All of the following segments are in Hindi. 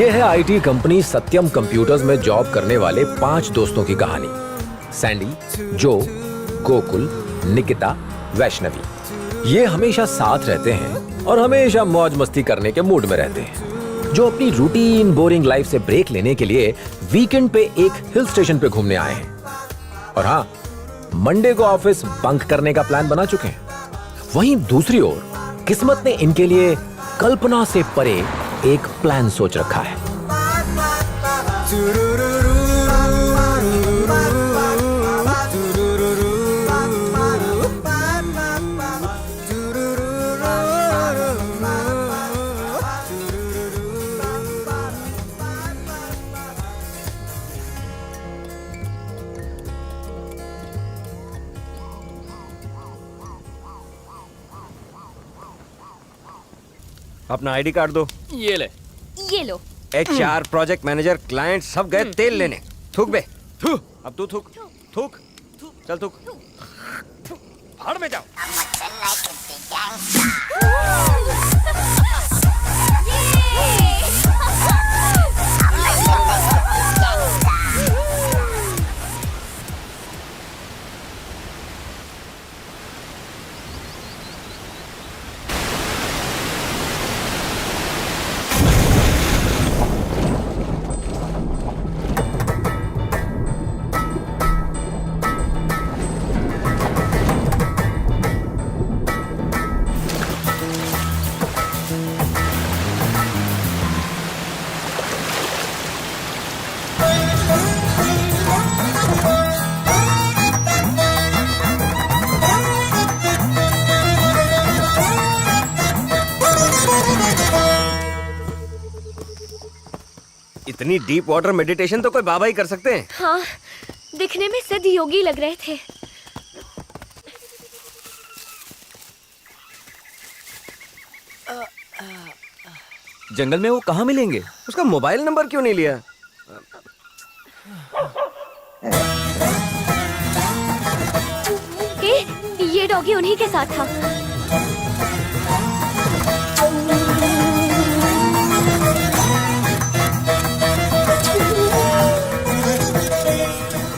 ये है आईटी कंपनी सत्यम कंप्यूटर्स में जॉब करने वाले 5 दोस्तों की कहानी। सैंडी, जो, गोकुल, निकिता, वैष्णवी। ये हमेशा साथ रहते हैं और हमेशा मौज मस्ती करने के मूड में रहते हैं, जो अपनी रूटीन बोरिंग लाइफ से ब्रेक लेने के लिए वीकेंड पे एक हिल स्टेशन पे घूमने आए हैं। और हाँ, मंडे को ऑफिस बंक करने का प्लान बना चुके हैं। वहीं दूसरी ओर किस्मत ने इनके लिए कल्पना से परे एक प्लान सोच रखा है। अपना आईडी कार्ड दो। ये ले। ये लो। HR, प्रोजेक्ट मैनेजर, क्लाइंट सब गए तेल लेने। थूक बे। अब तू थूक। थूक। चल थूक। भाड़ में जाओ। इतनी डीप वाटर मेडिटेशन तो कोई बाबा ही कर सकते हैं। हाँ, दिखने में सिद्ध योगी लग रहे थे। जंगल में वो कहाँ मिलेंगे? उसका मोबाइल नंबर क्यों नहीं लिया? ये डॉगी उन्हीं के साथ था।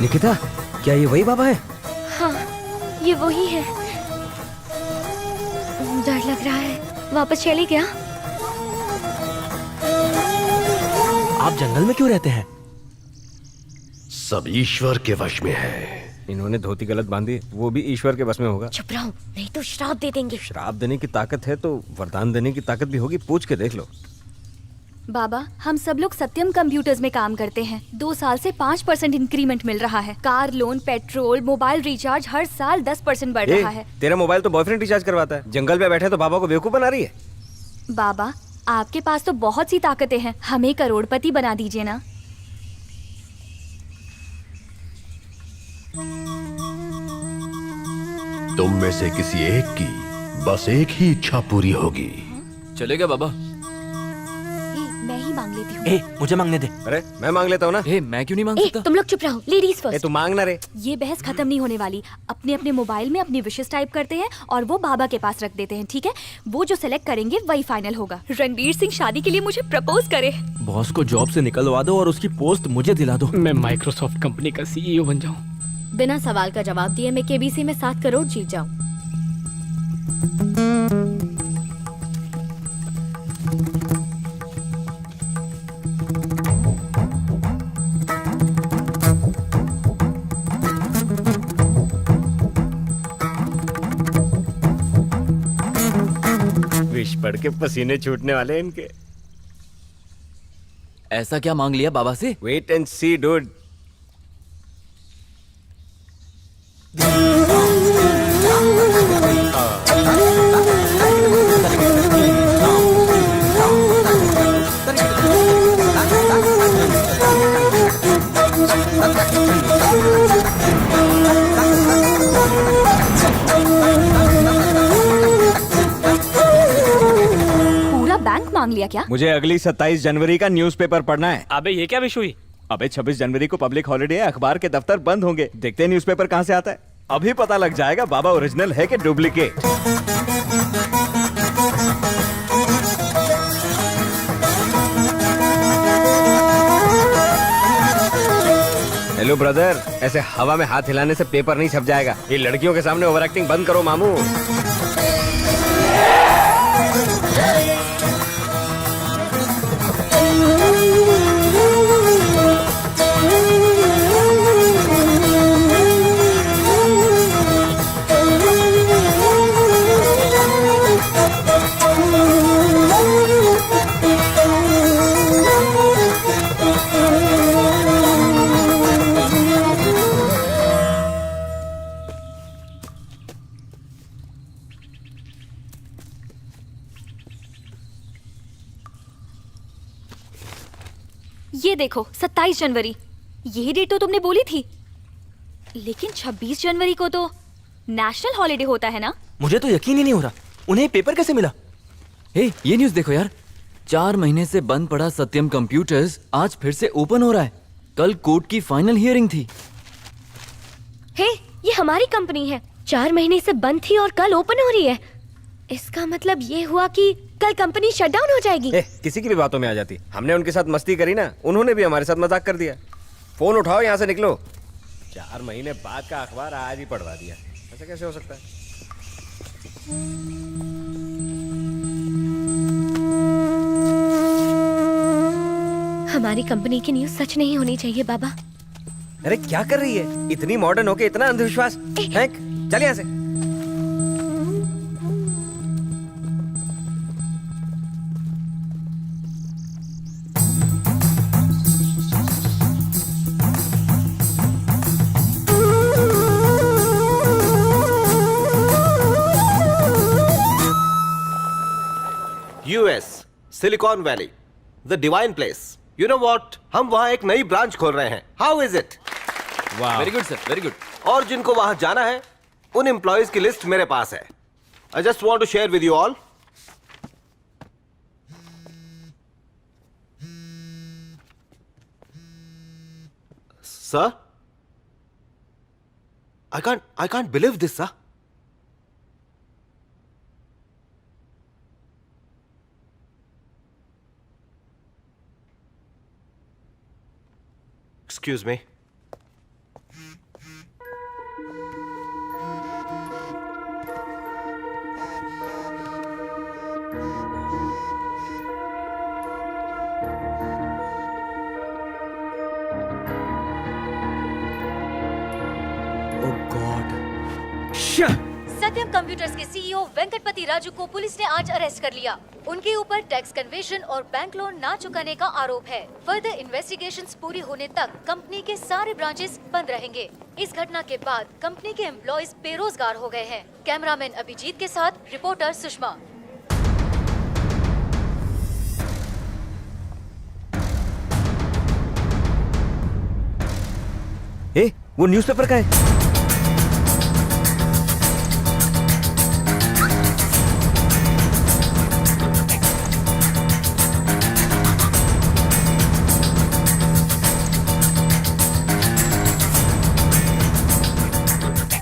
निकिता, क्या ये वही बाबा है? हाँ, ये वही है। डर लग रहा है, वापस चले क्या? आप जंगल में क्यों रहते हैं? सब ईश्वर के वश में है। इन्होंने धोती गलत बांधी, वो भी ईश्वर के बस में होगा। चुप रहो, नहीं तो श्राप दे देंगे। श्राप देने की ताकत है तो वरदान देने की ताकत भी होगी। पूछ के देख लो। बाबा, हम सब लोग सत्यम कंप्यूटर्स में काम करते हैं। 2 साल से 5% इंक्रीमेंट मिल रहा है। Car loan, petrol, mobile recharge हर साल 10% बढ़ रहा है। तेरा मोबाइल तो बॉयफ्रेंड रिचार्ज करवाता है। जंगल पे बैठे तो बाबा को बेवकूफ बना रही है। बाबा, आपके पास तो बहुत सी ताकतें हैं, हमें करोड़पति बना दीजिए ना। तुम में से किसी एक की बस एक ही इच्छा पूरी होगी। चलेगा बाबा? मैं ही मांग लेती हूँ। मुझे मांगने दे। अरे मैं मांग लेता हूँ ना। मैं क्यों नहीं मांग सकता? तुम लोग चुप रहो, लेडीज फर्स्ट। तू मांग ना रे। ये बहस खत्म नहीं होने वाली। अपने अपने मोबाइल में अपनी विशेष टाइप करते हैं और वो बाबा के पास रख देते हैं, ठीक है? वो जो सेलेक्ट करेंगे वही फाइनल होगा। रणवीर सिंह शादी के लिए मुझे प्रपोज करे। बॉस को जॉब से निकलवा दो और उसकी पोस्ट मुझे दिला दो। मैं माइक्रोसॉफ्ट कंपनी का CEO बन जाऊं। बिना सवाल का जवाब दिए मैं KBC में 7 करोड़ जीत जाऊं। विश पढ़ के पसीने छूटने वाले इनके। ऐसा क्या मांग लिया बाबा से? Wait and see dude. पूरा बैंक मांग लिया क्या? मुझे अगली 27 जनवरी का न्यूज़पेपर पढ़ना है। अबे ये क्या विश हुई? अबे 26 जनवरी को पब्लिक हॉलिडे है, अखबार के दफ्तर बंद होंगे। देखते हैं न्यूज़पेपर कहाँ से आता है। अभी पता लग जाएगा बाबा ओरिजिनल है कि डुप्लीकेट। हेलो ब्रदर, ऐसे हवा में हाथ हिलाने से पेपर नहीं छप जाएगा। ये लड़कियों के सामने ओवर एक्टिंग बंद करो मामू। ये देखो 27 जनवरी, यही डेट तो तुमने बोली थी। लेकिन 26 जनवरी को तो नेशनल हॉलिडे होता है ना? मुझे तो यकीन ही नहीं हो रहा, उन्हें पेपर कैसे मिला? ये न्यूज़ देखो यार, 4 महीने से बंद पड़ा सत्यम कंप्यूटर्स आज फिर से ओपन हो रहा है। कल कोर्ट की फाइनल हियरिंग थी। हे, ये हमारी कंपनी है, 4 महीने से बंद थी और कल ओपन हो रही है। इसका मतलब ये हुआ कि कल कंपनी शटडाउन हो जाएगी। किसी की भी बातों में आ जाती। हमने उनके साथ मस्ती करी ना, उन्होंने भी हमारे साथ मजाक कर दिया। फोन उठाओ, यहाँ से निकलो। 4 महीने बाद का अखबार आज ही पढ़वा दिया, ऐसा कैसे हो सकता है? हमारी कंपनी की न्यूज़ सच नहीं होनी चाहिए बाबा। अरे क्या कर रही है? इतनी मॉडर्न होके इतना अंधविश्वास? हैंक, चल यहाँ से। US silicon valley, the divine place. You know what, हम वहां एक नई ब्रांच खोल रहे हैं। How is it? Very good sir, very good. और जिनको वहां जाना है उन एम्प्लॉयज की लिस्ट मेरे पास है। I just want to share with you all. Sir, I can't believe this sir. Excuse me. Satyam computers के सीईओ वेंकटपति राजू को पुलिस ने आज अरेस्ट कर लिया। उनके ऊपर टैक्स कन्वेशन और बैंक लोन ना चुकाने का आरोप है। फर्दर इन्वेस्टिगेशंस पूरी होने तक कंपनी के सारे ब्रांचेस बंद रहेंगे। इस घटना के बाद कंपनी के एम्प्लॉयज बेरोजगार हो गए हैं। कैमरामैन अभिजीत के साथ रिपोर्टर सुषमा। वो न्यूज़पेपर का है।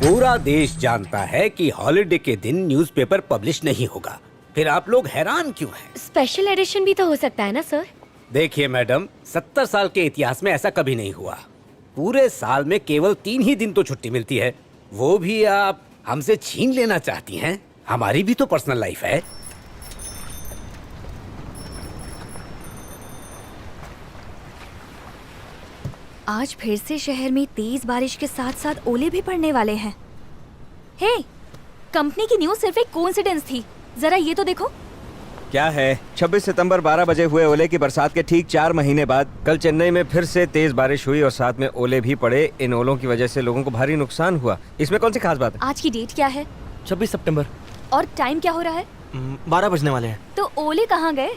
पूरा देश जानता है कि हॉलिडे के दिन न्यूज़पेपर पब्लिश नहीं होगा, फिर आप लोग हैरान क्यों हैं? स्पेशल एडिशन भी तो हो सकता है ना सर? देखिए मैडम, 70 साल के इतिहास में ऐसा कभी नहीं हुआ। पूरे साल में केवल 3 ही दिन तो छुट्टी मिलती है, वो भी आप हमसे छीन लेना चाहती हैं? हमारी भी तो पर्सनल लाइफ है। आज फिर से शहर में तेज बारिश के साथ साथ ओले भी पड़ने वाले हैं। हे, कंपनी की न्यूज़ सिर्फ एक कोइंसिडेंस थी, जरा ये तो देखो। क्या है? 26 सितंबर 12 बजे हुए ओले की बरसात के ठीक 4 महीने बाद कल चेन्नई में फिर से तेज बारिश हुई और साथ में ओले भी पड़े। इन ओलों की वजह से लोगों को भारी नुकसान हुआ। इसमें कौन सी खास बात है? आज की डेट क्या है? 26 सितंबर। और टाइम क्या हो रहा है? 12 बजने वाले हैं। तो ओले कहाँ गए?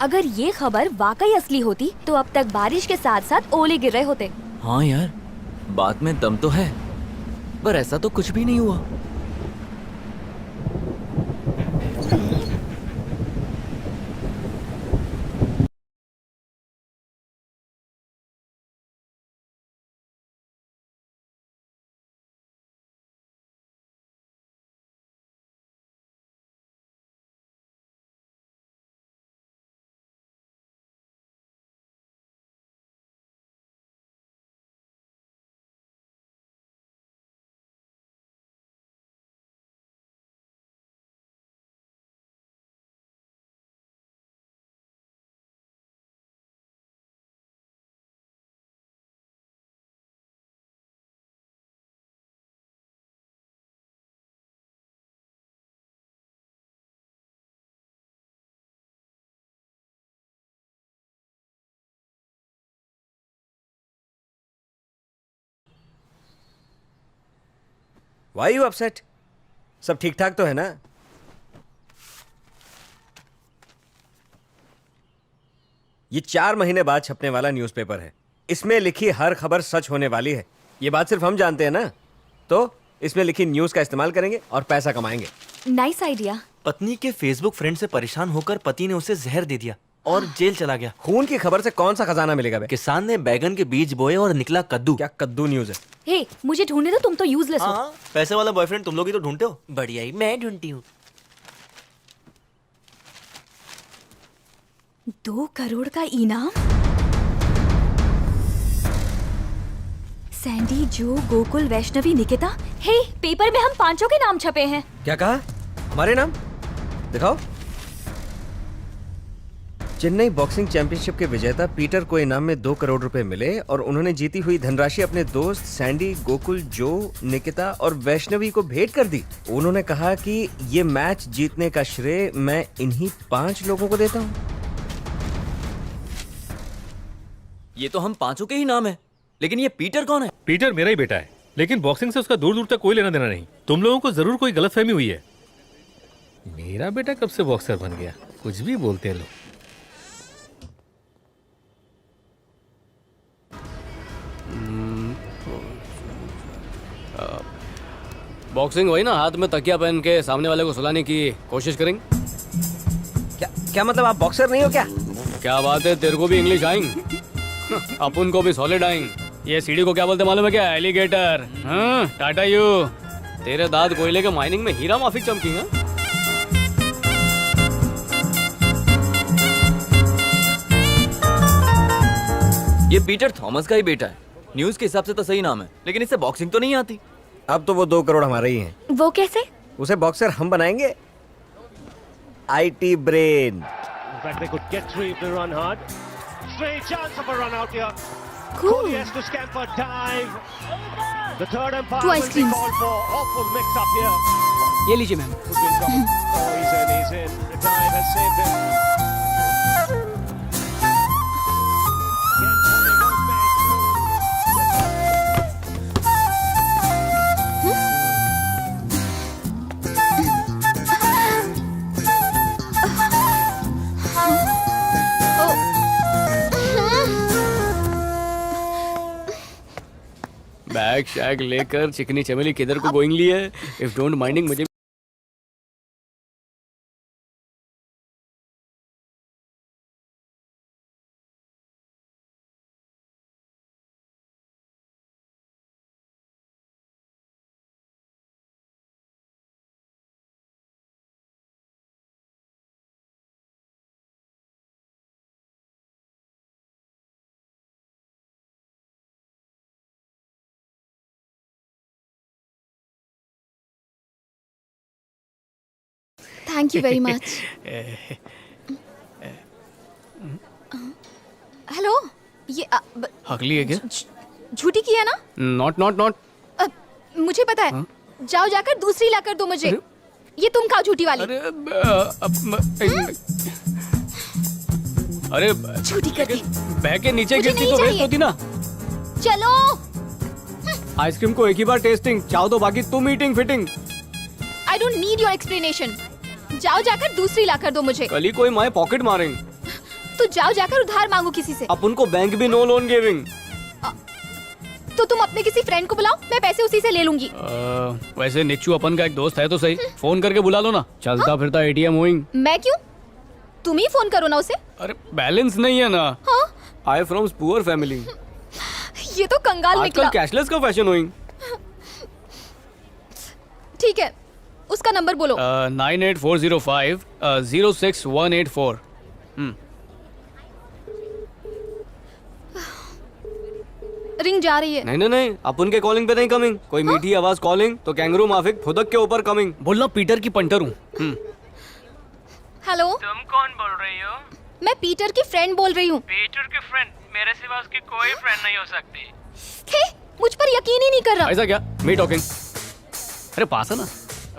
अगर ये खबर वाकई असली होती तो अब तक बारिश के साथ साथ ओले गिर रहे होते। हाँ यार, बात में दम तो है, पर ऐसा तो कुछ भी नहीं हुआ। Why you upset? सब ठीक ठाक तो है ना? ये 4 महीने बाद छपने वाला न्यूज़पेपर है। इसमें लिखी हर खबर सच होने वाली है। ये बात सिर्फ हम जानते हैं ना। तो इसमें लिखी न्यूज़ का इस्तेमाल करेंगे और पैसा कमाएंगे। Nice idea. पत्नी के फेसबुक फ्रेंड से परेशान होकर पति ने उसे जहर दे दिया और जेल चला गया। खून की खबर से कौन सा खजाना मिलेगा बे? किसान ने बैगन के बीज बोए और निकला कद्दू। क्या कद्दू न्यूज़ है? हे, मुझे ढूंढने दो, तुम तो यूजलेस हो। हाँ, पैसे वाला बॉयफ्रेंड तुम लोग ही तो ढूंढते हो। बढ़िया ही मैं ढूंढती हूँ। 2 करोड़ का इनाम। सैंडी, जो, गोकुल, वैष्णवी, निकिता। हे, पेपर में हम 5 के नाम छपे हैं। क्या कहा? हमारे नाम दिखाओ। चेन्नई बॉक्सिंग चैंपियनशिप के विजेता पीटर को इनाम में 2 करोड़ रुपए मिले और उन्होंने जीती हुई धनराशि अपने दोस्त सैंडी, गोकुल, जो, निकिता और वैष्णवी को भेंट कर दी। उन्होंने कहा कि ये मैच जीतने का श्रेय मैं इन्हीं 5 लोगों को देता हूँ। ये तो हम 5 के ही नाम है, लेकिन ये पीटर कौन है? पीटर मेरा ही बेटा है, लेकिन बॉक्सिंग से उसका दूर दूर तक कोई लेना देना नहीं। तुम लोगों को जरूर कोई गलतफहमी हुई है। मेरा बेटा कब से बॉक्सर बन गया? कुछ भी बोलते हैं लोग। बॉक्सिंग वही ना, हाथ में तकिया पहन के सामने वाले को सुलाने की कोशिश करेंगे। क्या मतलब आप बॉक्सर नहीं हो क्या? क्या बात है, तेरे को भी इंग्लिश आएंगे, अपन को भी सॉलिड आएंगे। ये सीढ़ी को क्या बोलते मालूम है क्या? एलिगेटर। हाँ, टाटा यू। तेरे दांत कोयले के माइनिंग में हीरा माफिक चमकेंगे। ये पीटर थॉमस का ही बेटा है। न्यूज़ के हिसाब से तो सही नाम है, लेकिन इससे बॉक्सिंग तो नहीं आती। अब तो वो 2 करोड़ हमारे ही हैं। वो कैसे? उसे बॉक्सर हम बनाएंगे। IT brain. Cool. 2 आइसक्रीम। ये लीजिए मैम। बैग शैग लेकर चिकनी चमेली किधर को गोइंग ली है? इफ डोंट माइंडिंग मुझे thank you very much. Hello, ये हकली है क्या? झूठी की है ना? Not not not. मुझे पता है। जाओ जाकर दूसरी लाकर दो मुझे। ये तुम खाओ झूठी वाली। अरे झूठी कर दी। बैग के नीचे गिरती तो वेस्ट होती ना। चलो। आइसक्रीम को एक ही बार टेस्टिंग, चाहो तो बाकी तुम eating fitting. I don't need your explanation. जाओ जाकर दूसरी लाकर दो मुझे। कल ही कोई माए पॉकेट मारेंगे। तो जाओ जाकर उधार मांगो किसी से। अपन को बैंक भी नो लोन गिविंग। तो तुम अपने किसी फ्रेंड को बुलाओ, मैं पैसे उसी से ले लूंगी। वैसे निच्चू अपन का एक दोस्त है तो सही, फोन करके बुला लो ना। चलता फिरता ATM होइंग। मैं क्यों? तुम ही फोन करो ना उसे। अरे बैलेंस नहीं है ना। हाँ? आई फ्रॉम पुअर फैमिली। ये तो कंगाल निकला। आजकल कैशलेस का फैशन होइंग। ठीक है, उसका नंबर बोलो। 98405 06184। रिंग जा रही है। नहीं नहीं नहीं, अपन के कॉलिंग पे नहीं कमिंग। कोई मीठी आवाज कॉलिंग तो कैंगरू माफिक फुदक के ऊपर कमिंग। बोलना पीटर की पंटर हूँ। हेलो, तुम कौन बोल रही हो? मैं पीटर की फ्रेंड बोल रही हूँ। पीटर की फ्रेंड? मेरे सिवा उसकी कोई फ्रेंड नहीं हो सकती। हे, मुझ पर यकीन ही नहीं कर रहा। ऐसा क्या? Me talking. अरे पास है ना।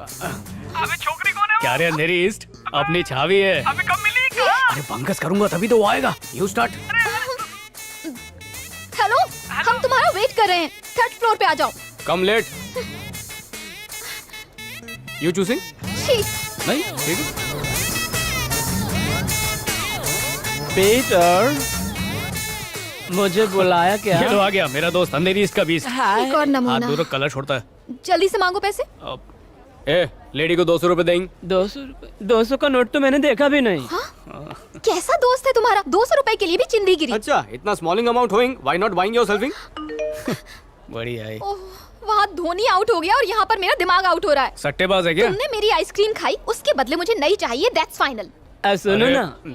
अबे छोकरी कौन है? क्या रे अंधेरी ईस्ट, अपनी छावी है। अबे कब मिली? अरे बंकस करूंगा तभी तो वो आएगा। You start. हेलो, हम तुम्हारा वेट कर रहे हैं। 3rd फ्लोर पे आ जाओ। कम लेट। You choosing? छी। नहीं, ठीक है। पीटर, मुझे बुलाया क्या? ये लो आ गया मेरा दोस्त अंधेरी इसका 20। एक और नमूना। हाथ दूर कलर छोड़ता है। जल्दी से मांगो पैसे। ए, लेडी को 200 रुपए देंगे। 200 रुपए? 200 का नोट तो मैंने देखा भी नहीं। कैसा दोस्त है तुम्हारा? 200 रुपए के लिए भी चिंदी गिरी। अच्छा, इतना स्मॉलिंग amount hoeing, why not buying your selfing? बढ़िया है। वहाँ धोनी आउट हो गया और यहाँ पर मेरा दिमाग आउट हो रहा है। सट्टेबाज है क्या? तुमने मेरी आइसक्रीम खाई, उसके बदले मुझे नई चाहिए, दैट्स फाइनल। सुनो ना,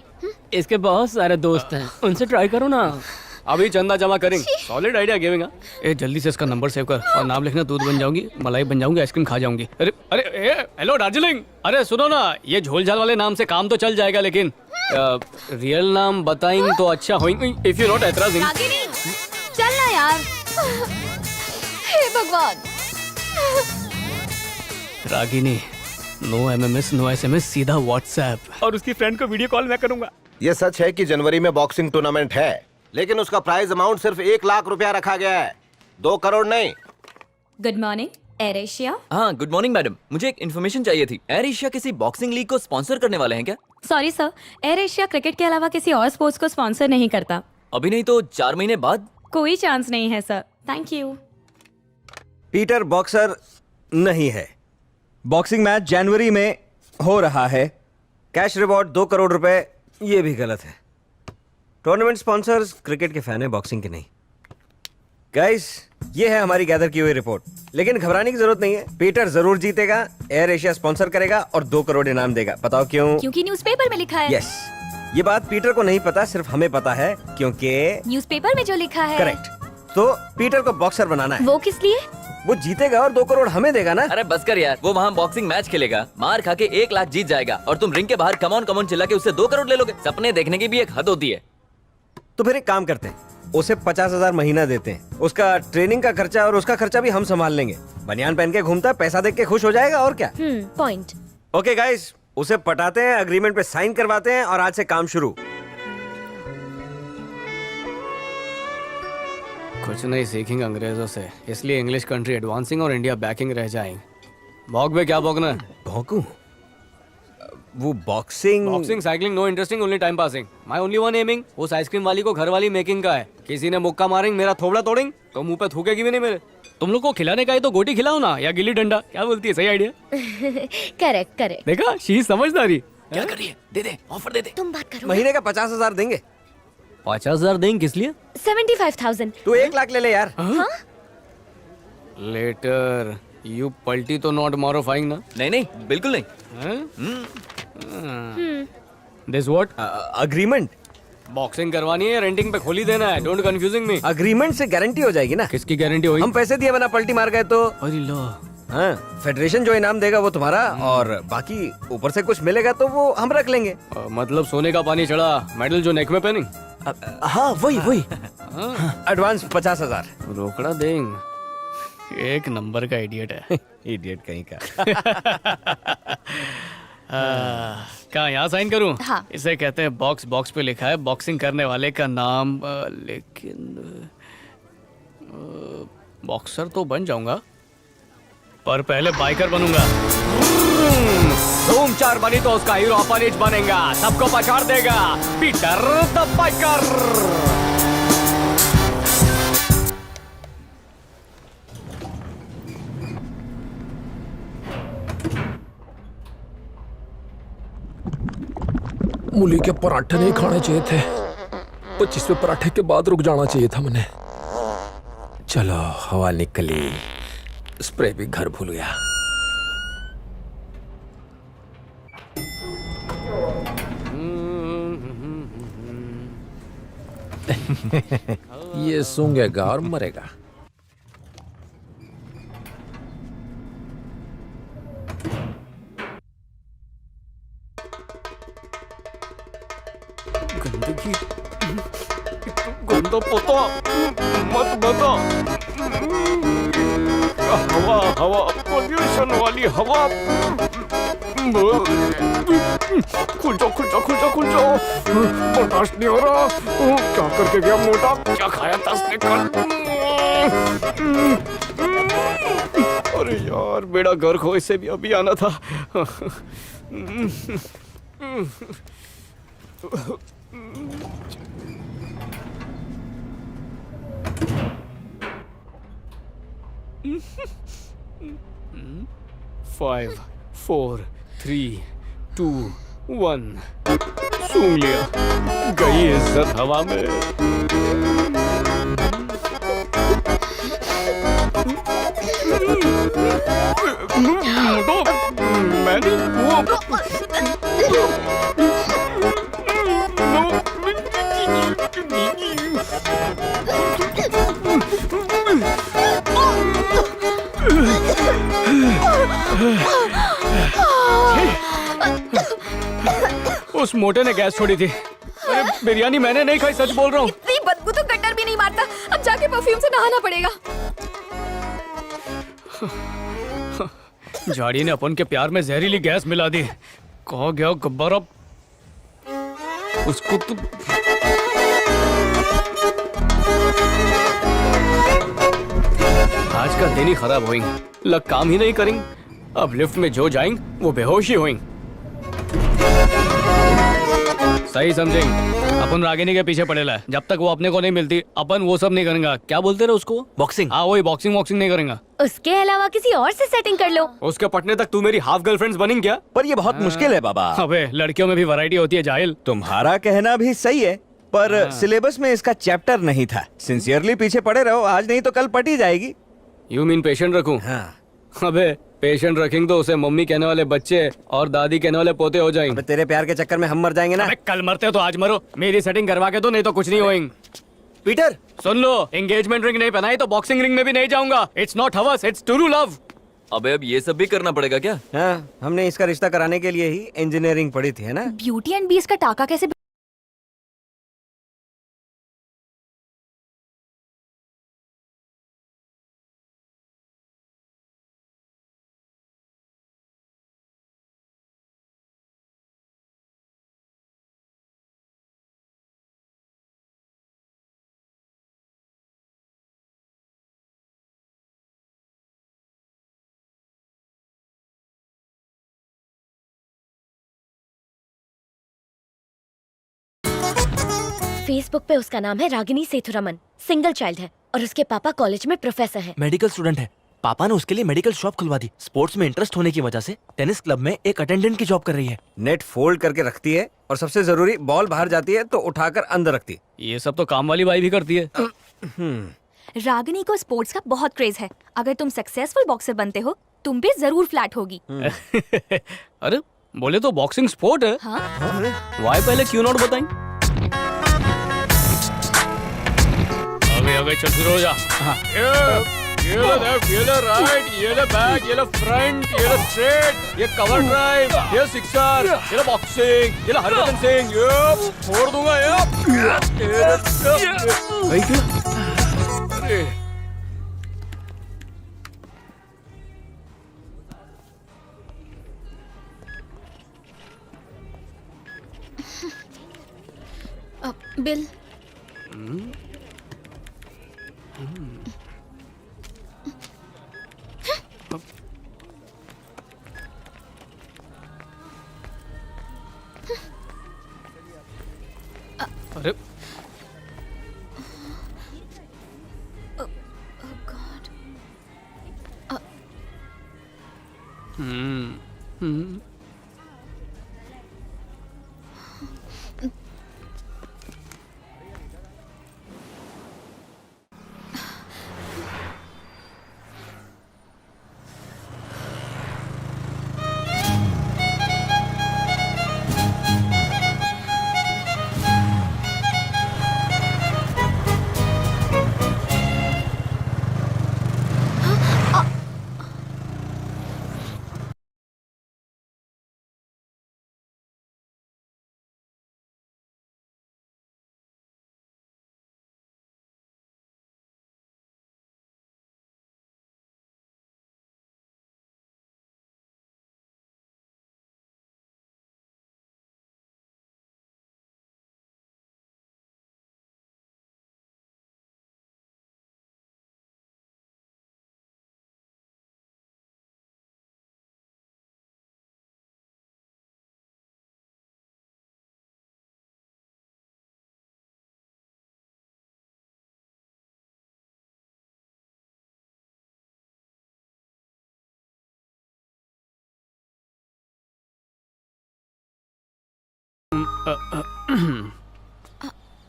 इसके बहुत सारे दोस्त हैं, उनसे ट्राई करो ना। अभी चंदा जमा करेंगे। Solid idea giving. ए, जल्दी से इसका नंबर सेव कर और नाम लिखना। दूध बन जाऊंगी, मलाई बन जाऊंगी, आइसक्रीम खा जाऊंगी। अरे अरे हेलो दार्जिलिंग। अरे सुनो ना, ये झोल-झाल वाले नाम से काम तो चल जाएगा, लेकिन रियल नाम बताएंगे तो अच्छा होएंगे। इफ यू नॉट एतराजिंग। रागिनी, चल ना यार। हे भगवान। Ragini, no MMS, no SMS, सीधा व्हाट्सएप। और उसकी फ्रेंड को वीडियो कॉल मैं करूंगा। ये सच है कि जनवरी में बॉक्सिंग टूर्नामेंट है, लेकिन उसका प्राइज अमाउंट सिर्फ 1 लाख रुपया रखा गया है, 2 करोड़ नहीं। Good morning, air Asia. हाँ, गुड मॉर्निंग मैडम। मुझे एक इन्फॉर्मेशन चाहिए थी। एयर एशिया किसी बॉक्सिंग लीग को स्पॉन्सर करने वाले हैं क्या? Sorry sir, air Asia cricket के अलावा किसी और स्पोर्ट्स को स्पॉन्सर नहीं करता। अभी नहीं तो 4 महीने बाद? कोई चांस नहीं है sir, thank you. Peter boxer नहीं है। बॉक्सिंग मैच जनवरी में हो रहा है। कैश रिवॉर्ड 2 करोड़ रुपए, ये भी गलत है। टूर्नामेंट स्पॉन्सर्स क्रिकेट के फैन है, बॉक्सिंग के नहीं। गाइस, ये है हमारी गैदर की हुई रिपोर्ट, लेकिन घबराने की जरूरत नहीं है। पीटर जरूर जीतेगा, एयर एशिया स्पॉन्सर करेगा और 2 करोड़ इनाम देगा। बताओ क्यों? क्योंकि न्यूज़पेपर में लिखा है। यस, ये बात पीटर को नहीं पता, सिर्फ हमें पता है, क्योंकि न्यूज़पेपर में जो लिखा है। करेक्ट। तो पीटर को बॉक्सर बनाना है। वो किस लिए? वो जीतेगा और 2 करोड़ हमें देगा ना। अरे बस कर यार, वो वहाँ बॉक्सिंग मैच खेलेगा, मार खा के 1 लाख जीत जाएगा और तुम रिंग के बाहर कमॉन कमॉन चिल्ला के उससे 2 करोड़ ले लोगे। सपने देखने की भी एक हद होती है। तो फिर एक काम करते हैं, उसे 50,000 महीना देते हैं। उसका ट्रेनिंग का खर्चा और उसका खर्चा भी हम संभाल लेंगे। बनियान पहन के घूमता है, पैसा देख के खुश हो जाएगा, और क्या। पॉइंट। ओके गाइस, उसे पटाते हैं, अग्रीमेंट पे साइन करवाते हैं और आज से काम शुरू। कुछ नहीं सीखेंगे अंग्रेजों से, इसलिए इंग्लिश कंट्री एडवांसिंग और इंडिया बैकिंग रह जाएंगे। भौंक में क्या भौंकना है? भौंकू? वो boxing cycling no interesting, only time passing. My only one aiming, उस आइसक्रीम वाली को घर वाली मेकिंग का है। किसी ने मुक्का मारेंगे, मेरा थोबड़ा तोड़ेंगे तो मुंह पे थूकेगी भी नहीं मेरे। तुम लोग को खिलाने का है तो गोटी खिलाओ ना, या गिल्ली डंडा। क्या बोलती है? सही आइडिया। Correct correct. देखा, शी समझदारी। क्या कर रही है? दे दे, ऑफर दे दे। तुम बात करो। महीने का 50,000 देंगे। 50,000 देंगे? किस लिए? 75,000। तू 1 लाख ले ले यार। हाँ? लेटर यू पलटी तो नॉट मॉडिफाइंग ना? नहीं नहीं, बिल्कुल नहीं। This what? अग्रीमेंट। बॉक्सिंग करवानी है, रेंटिंग पे खोली देना है। Don't confusing me. अग्रीमेंट से गारंटी हो जाएगी ना। किसकी गारंटी होगी? हम पैसे दिए बिना पलटी मार गए तो। अरे लो। हाँ, फेडरेशन जो इनाम देगा वो तुम्हारा, और बाकी ऊपर से कुछ मिलेगा तो वो हम रख लेंगे। मतलब सोने का पानी चढ़ा, मेडल जो नेक में पहनेंगे। हाँ वही। एडवांस 50,000। रोकड़ा देंगे। एक नंबर का इडियट है। इडियट कहीं का। कहाँ, यहाँ साइन करूँ? हाँ। इसे कहते हैं बॉक्स। बॉक्स पे लिखा है बॉक्सिंग करने वाले का नाम, लेकिन बॉक्सर तो बन जाऊंगा, पर पहले बाइकर बनूंगा। धूम 4 बनी तो उसका हीरो अपन बनेगा, सबको पछाड़ देगा। Peter the biker. मूली के पराठे नहीं खाने चाहिए थे। 25वें पराठे के बाद रुक जाना चाहिए था मैंने। चलो, हवा निकली, स्प्रे भी घर भूल गया। ये सूंघेगा और मरेगा। गंदगी, गंदा पोता मत बता। हवा हवा पोल्यूशन वाली हवा। खुल जाओ खुल जाओ खुल जाओ खुल जाओ। बर्दाश्त नहीं हो रहा। क्या करके गया मोटा? क्या खाया था उसने कल? अरे यार बेड़ा घर खो इससे भी अभी आना था। फाइव 4 3 2 1 सूंघ लिया, गई इज्जत हवा में। उस मोटे ने गैस छोड़ी थी। अरे बिरयानी मैंने नहीं खाई, सच बोल रहा हूँ। इतनी बदबू तो गटर भी नहीं मारता। अब जाके परफ्यूम से नहाना पड़ेगा। झाड़ी ने अपन के प्यार में जहरीली गैस मिला दी। कहाँ गया गब्बर अब? उसको तो आज का दिन ही खराब होएंगे। लग काम ही नहीं करेंगे। अब लिफ्ट में जो जाएंगे वो बेहोश ही होएंगे। सही समझेंगे। अपन रागिनी के पीछे पड़ेला है। जब तक वो अपने को नहीं मिलती अपन वो सब नहीं करेंगे। क्या बोलते रहे उसको? बॉक्सिंग। हाँ वही बॉक्सिंग नहीं करेंगे। उसके अलावा किसी और से सेटिंग कर लो। उसके पटने तक तू मेरी हाफ गर्लफ्रेंड्स बनेंगी क्या? पर ये बहुत मुश्किल है बाबा। अबे लड़कियों में भी वैरायटी होती है जाहिल। तुम्हारा कहना भी सही है, पर सिलेबस में इसका चैप्टर नहीं था। सिंसियरली पीछे पड़े रहो, आज नहीं तो कल पट ही जाएगी। यू मीन पेशेंट रखूं? हाँ। अबे पेशेंट रखेंगे तो उसे मम्मी कहने वाले बच्चे और दादी कहने वाले पोते हो जाएंगे। तेरे प्यार के चक्कर में हम मर जाएंगे ना। अबे कल मरते हो तो आज मरो। मेरी सेटिंग करवा के दो, नहीं तो कुछ नहीं होएंगे। पीटर सुन लो, एंगेजमेंट रिंग नहीं पहनाई तो बॉक्सिंग रिंग में भी नहीं जाऊंगा। इट्स नॉट हवस, इट्स ट्रू लव। अबे अब ये सब भी करना पड़ेगा क्या? हाँ, हमने इसका रिश्ता कराने के लिए ही इंजीनियरिंग पढ़ी थी, है ना? ब्यूटी एंड बीस्ट का टाका कैसे फेसबुक पे उसका नाम है रागिनी सेथुरमन। सिंगल चाइल्ड है और उसके पापा कॉलेज में प्रोफेसर हैं। मेडिकल स्टूडेंट है। पापा ने उसके लिए मेडिकल शॉप खुलवा दी। स्पोर्ट्स में इंटरेस्ट होने की वजह से टेनिस क्लब में एक अटेंडेंट की जॉब कर रही है। नेट फोल्ड करके रखती है और सबसे जरूरी बॉल बाहर जाती है तो उठाकर अंदर रखती है। ये सब तो काम वाली बाई भी करती है। रागिनी को स्पोर्ट्स का बहुत क्रेज है। अगर तुम सक्सेसफुल बॉक्सर बनते हो तुम भी जरूर फ्लैट होगी। अरे बोले तो बॉक्सिंग स्पोर्ट है। हाँ? वाई पहले क्यों नॉट बताएं? अबे चल शुरू हो जा। ये लो लेफ्ट, ये लो राइट, ये लो बैक, ये लो फ्रंट, ये लो स्ट्रेट, ये कवर ड्राइव, ये सिक्सर, ये लो बॉक्सिंग, ये लो हरभजन सिंह, ये छोड़ दूंगा ये। भाई क्या? अरे बिल अरे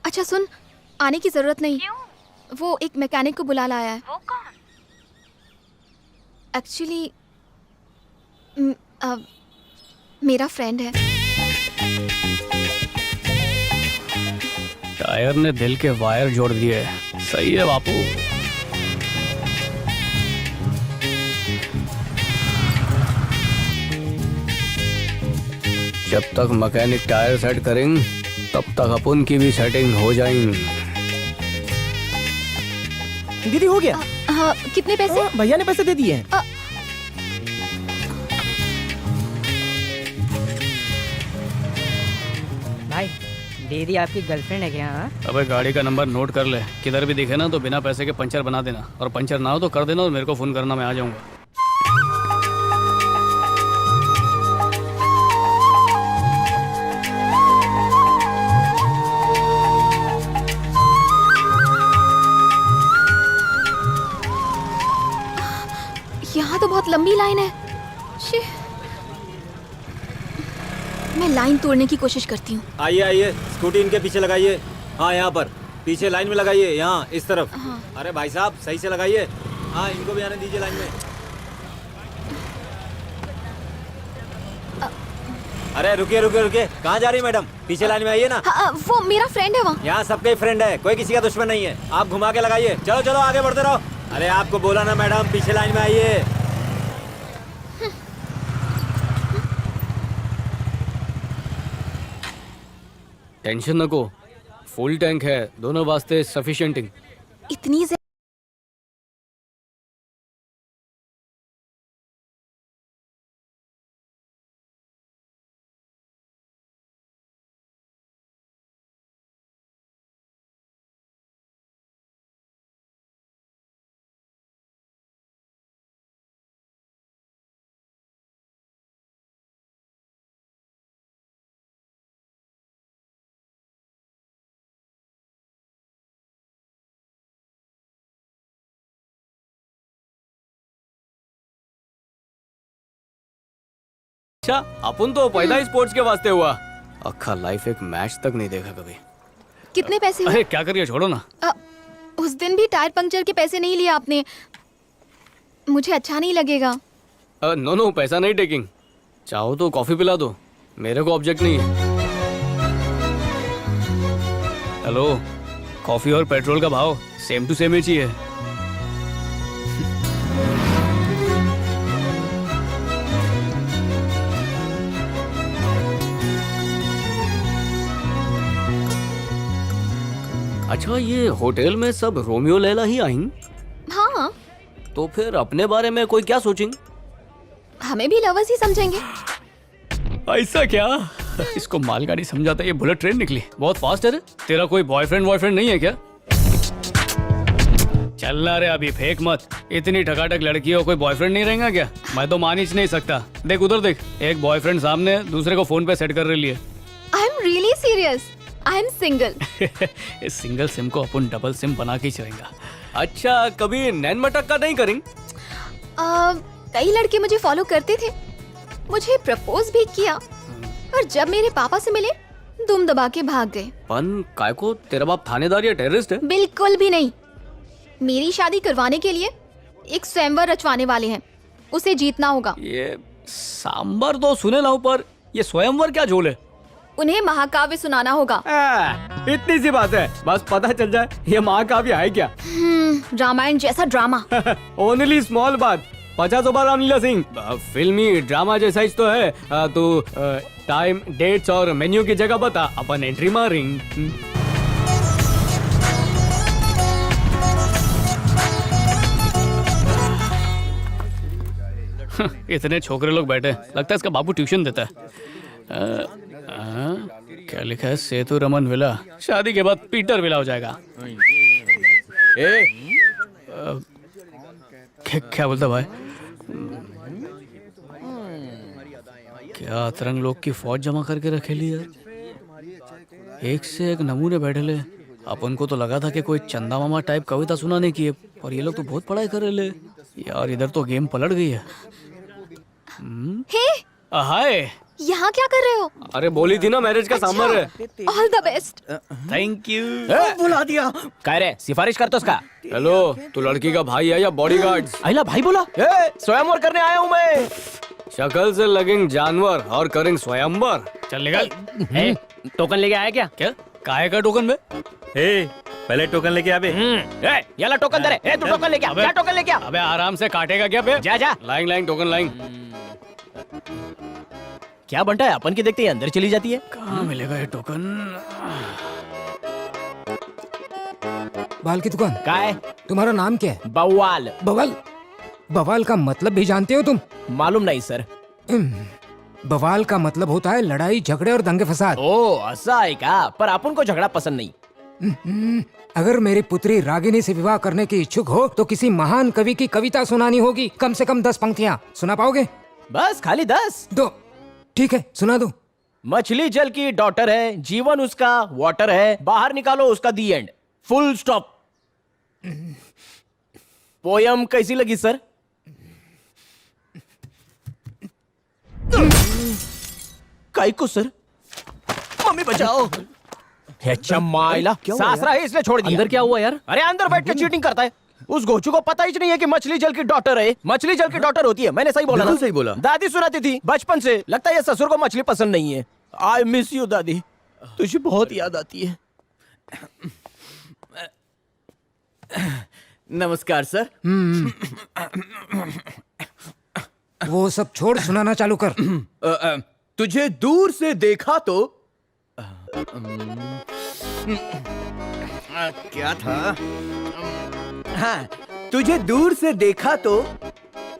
अच्छा सुन, आने की जरूरत नहीं। वो एक मैकेनिक को बुला लाया है। वो कौन? एक्चुअली मेरा फ्रेंड है। टायर ने दिल के वायर जोड़ दिए। सही है बापू। जब तक मैकेनिक टायर सेट करेंगे तब तक अपन की भी सेटिंग हो जाएंगी। दीदी हो गया। हाँ, कितने पैसे? भैया ने पैसे दे दिए हैं। भाई दीदी आपकी गर्लफ्रेंड है क्या? हाँ? अबे गाड़ी का नंबर नोट कर ले, किधर भी दिखे ना तो बिना पैसे के पंचर बना देना, और पंचर ना हो तो कर देना और मेरे को फोन करना, मैं आ जाऊंगा। यहाँ तो बहुत लंबी लाइन है। शी। मैं लाइन तोड़ने की कोशिश करती हूँ। आइए आइए, स्कूटी इनके पीछे लगाइए। हाँ यहाँ पर पीछे लाइन में लगाइए, यहाँ इस तरफ। हाँ। अरे भाई साहब सही से लगाइए। हाँ इनको भी आने दीजिए लाइन में। अरे रुकिए रुकिए रुकिए, कहाँ जा रही है मैडम? पीछे लाइन में आइए ना। वो मेरा फ्रेंड है वहाँ। यहाँ सबका ही फ्रेंड है, कोई किसी का दुश्मन नहीं है। आप घुमा के लगाइए। चलो चलो आगे बढ़ते रहो। अरे आपको बोला ना मैडम, पीछे लाइन में आइए। टेंशन नको, फुल टैंक है, दोनों वास्ते सफिशिएंटिंग। इतनी अच्छा, अपन तो पैदा ही स्पोर्ट्स के वास्ते हुआ। अक्खा लाइफ एक मैच तक नहीं देखा कभी। कितने पैसे हुए? अरे क्या करिए, छोड़ो ना। उस दिन भी टायर पंक्चर के पैसे नहीं लिए आपने। मुझे अच्छा नहीं लगेगा। नो नो, पैसा नहीं टेकिंग। चाहो तो कॉफी पिला दो, मेरे को ऑब्जेक्ट नहीं है। हेलो, कॉफी और पेट्रोल का भाव सेम टू सेम ही चाहिए। अच्छा, ये होटल में सब रोमियो लैला ही आएंगे? हाँ। तो फिर अपने बारे में कोई क्या सोचेंगे? हमें भी लवर्स ही समझेंगे। ऐसा क्या? इसको मालगाड़ी समझाता है, ये बुलेट ट्रेन निकली, बहुत फास्ट है रे। तेरा कोई बॉयफ्रेंड नहीं है क्या? चलना रे, अभी फेंक मत। इतनी ठकाठक लड़की हो, कोई बॉयफ्रेंड नहीं रहेगा क्या? मैं तो मान ही नहीं सकता। देख उधर देख, एक बॉयफ्रेंड सामने, दूसरे को फोन पे सेट कर रही है। I am really serious, I am single. इस सिंगल सिम को अपन डबल सिम बना के चलेगा। अच्छा, कभी नैन मटक का नहीं करेंगे? कई लड़के मुझे फॉलो करते थे, मुझे प्रपोज भी किया, और जब मेरे पापा से मिले दुम दबा के भाग गए। पन काय को, तेरा बाप थानेदार या टेररिस्ट है? बिल्कुल भी नहीं। मेरी शादी करवाने के लिए एक स्वयंवर रचवाने वाले हैं, उसे जीतना होगा। ये सांबर तो सुने ना, ऊपर ये स्वयंवर क्या झोल है? उन्हें महाकाव्य सुनाना होगा। इतनी सी बात है, बस पता चल जाए ये महाकाव्य है क्या। रामायण जैसा ड्रामा। ओनली स्मॉल बात, 50 बार रामलीला सिंह। फिल्मी ड्रामा जैसा ही तो है। तो टाइम, डेट्स और मेन्यू की जगह बता, अपन एंट्री मारेंगे। इतने छोकरे लोग बैठे, लगता है इसका बाबू ट्यूशन देता है। क्या लिखा है? सेतु रमन विला, शादी के बाद पीटर विला हो जाएगा। क्या बोलता भाई? क्या अतरंग लोग की फौज जमा करके रखे ली यार। एक से एक नमूने बैठे ले। अपन को तो लगा था कि कोई चंदा मामा टाइप कविता सुनाने की है, और ये लोग तो बहुत पढ़ाई कर रहे यार। इधर तो गेम पलट गई है। हाय, यहाँ क्या कर रहे हो? अरे बोली थी ना मैरिज का सांबर है। All the best. Thank you. बुला दिया। कह रहे सिफारिश कर तो उसका। हेलो, तू लड़की का भाई है या बॉडीगार्ड? अहिला भाई बोला। स्वयंवर करने आया हूँ मैं। शक्ल से लगेंगे जानवर और करेंगे स्वयंवर। चल निकल। टोकन लेके आया क्या? क्या काहे का टोकन में? पहले टोकन लेके आबे। याला टोकन दे रे। तू टोकन लेके आ। क्या टोकन लेके आ? अबे आराम से काटेगा क्या बे? जा जा। Line line token line. क्या बनता है? अपन की देखते ही अंदर चली जाती है। कहाँ मिलेगा ये टोकन? बाल की दुकान क्या है? तुम्हारा नाम क्या है? बवाल। बवाल? बवाल का मतलब भी जानते हो तुम? मालूम नहीं सर। बवाल का मतलब होता है लड़ाई झगड़े और दंगे फसाद। ओ ऐसा है क्या? पर अपन को झगड़ा पसंद नहीं। अगर मेरी पुत्री रागिनी से विवाह करने की इच्छुक हो तो किसी महान कवि की कविता सुनानी होगी। कम से कम 10 पंक्तियाँ सुना पाओगे? बस खाली 10? दो। ठीक है सुना दो। मछली जल की डॉटर है, जीवन उसका वाटर है, बाहर निकालो उसका दी एंड, फुल स्टॉप। पोयम कैसी लगी सर? काई को सर? मम्मी बचाओ। माइला सासरा है इसलिए छोड़ दिया। अंदर क्या हुआ यार? अरे अंदर बैठ के चीटिंग करता है। उस गोचू को पता ही नहीं है कि मछली जल की डॉटर है। मछली जल की डॉटर होती है। मैंने सही बोला ना? बिल्कुल सही बोला। दादी सुनाती थी बचपन से। लगता है ये ससुर को मछली पसंद नहीं है। आई मिस यू दादी, तुझे बहुत याद आती है। नमस्कार सर। वो सब छोड़, सुनाना चालू कर। तुझे दूर से देखा तो क्या था? हाँ, तुझे दूर से देखा तो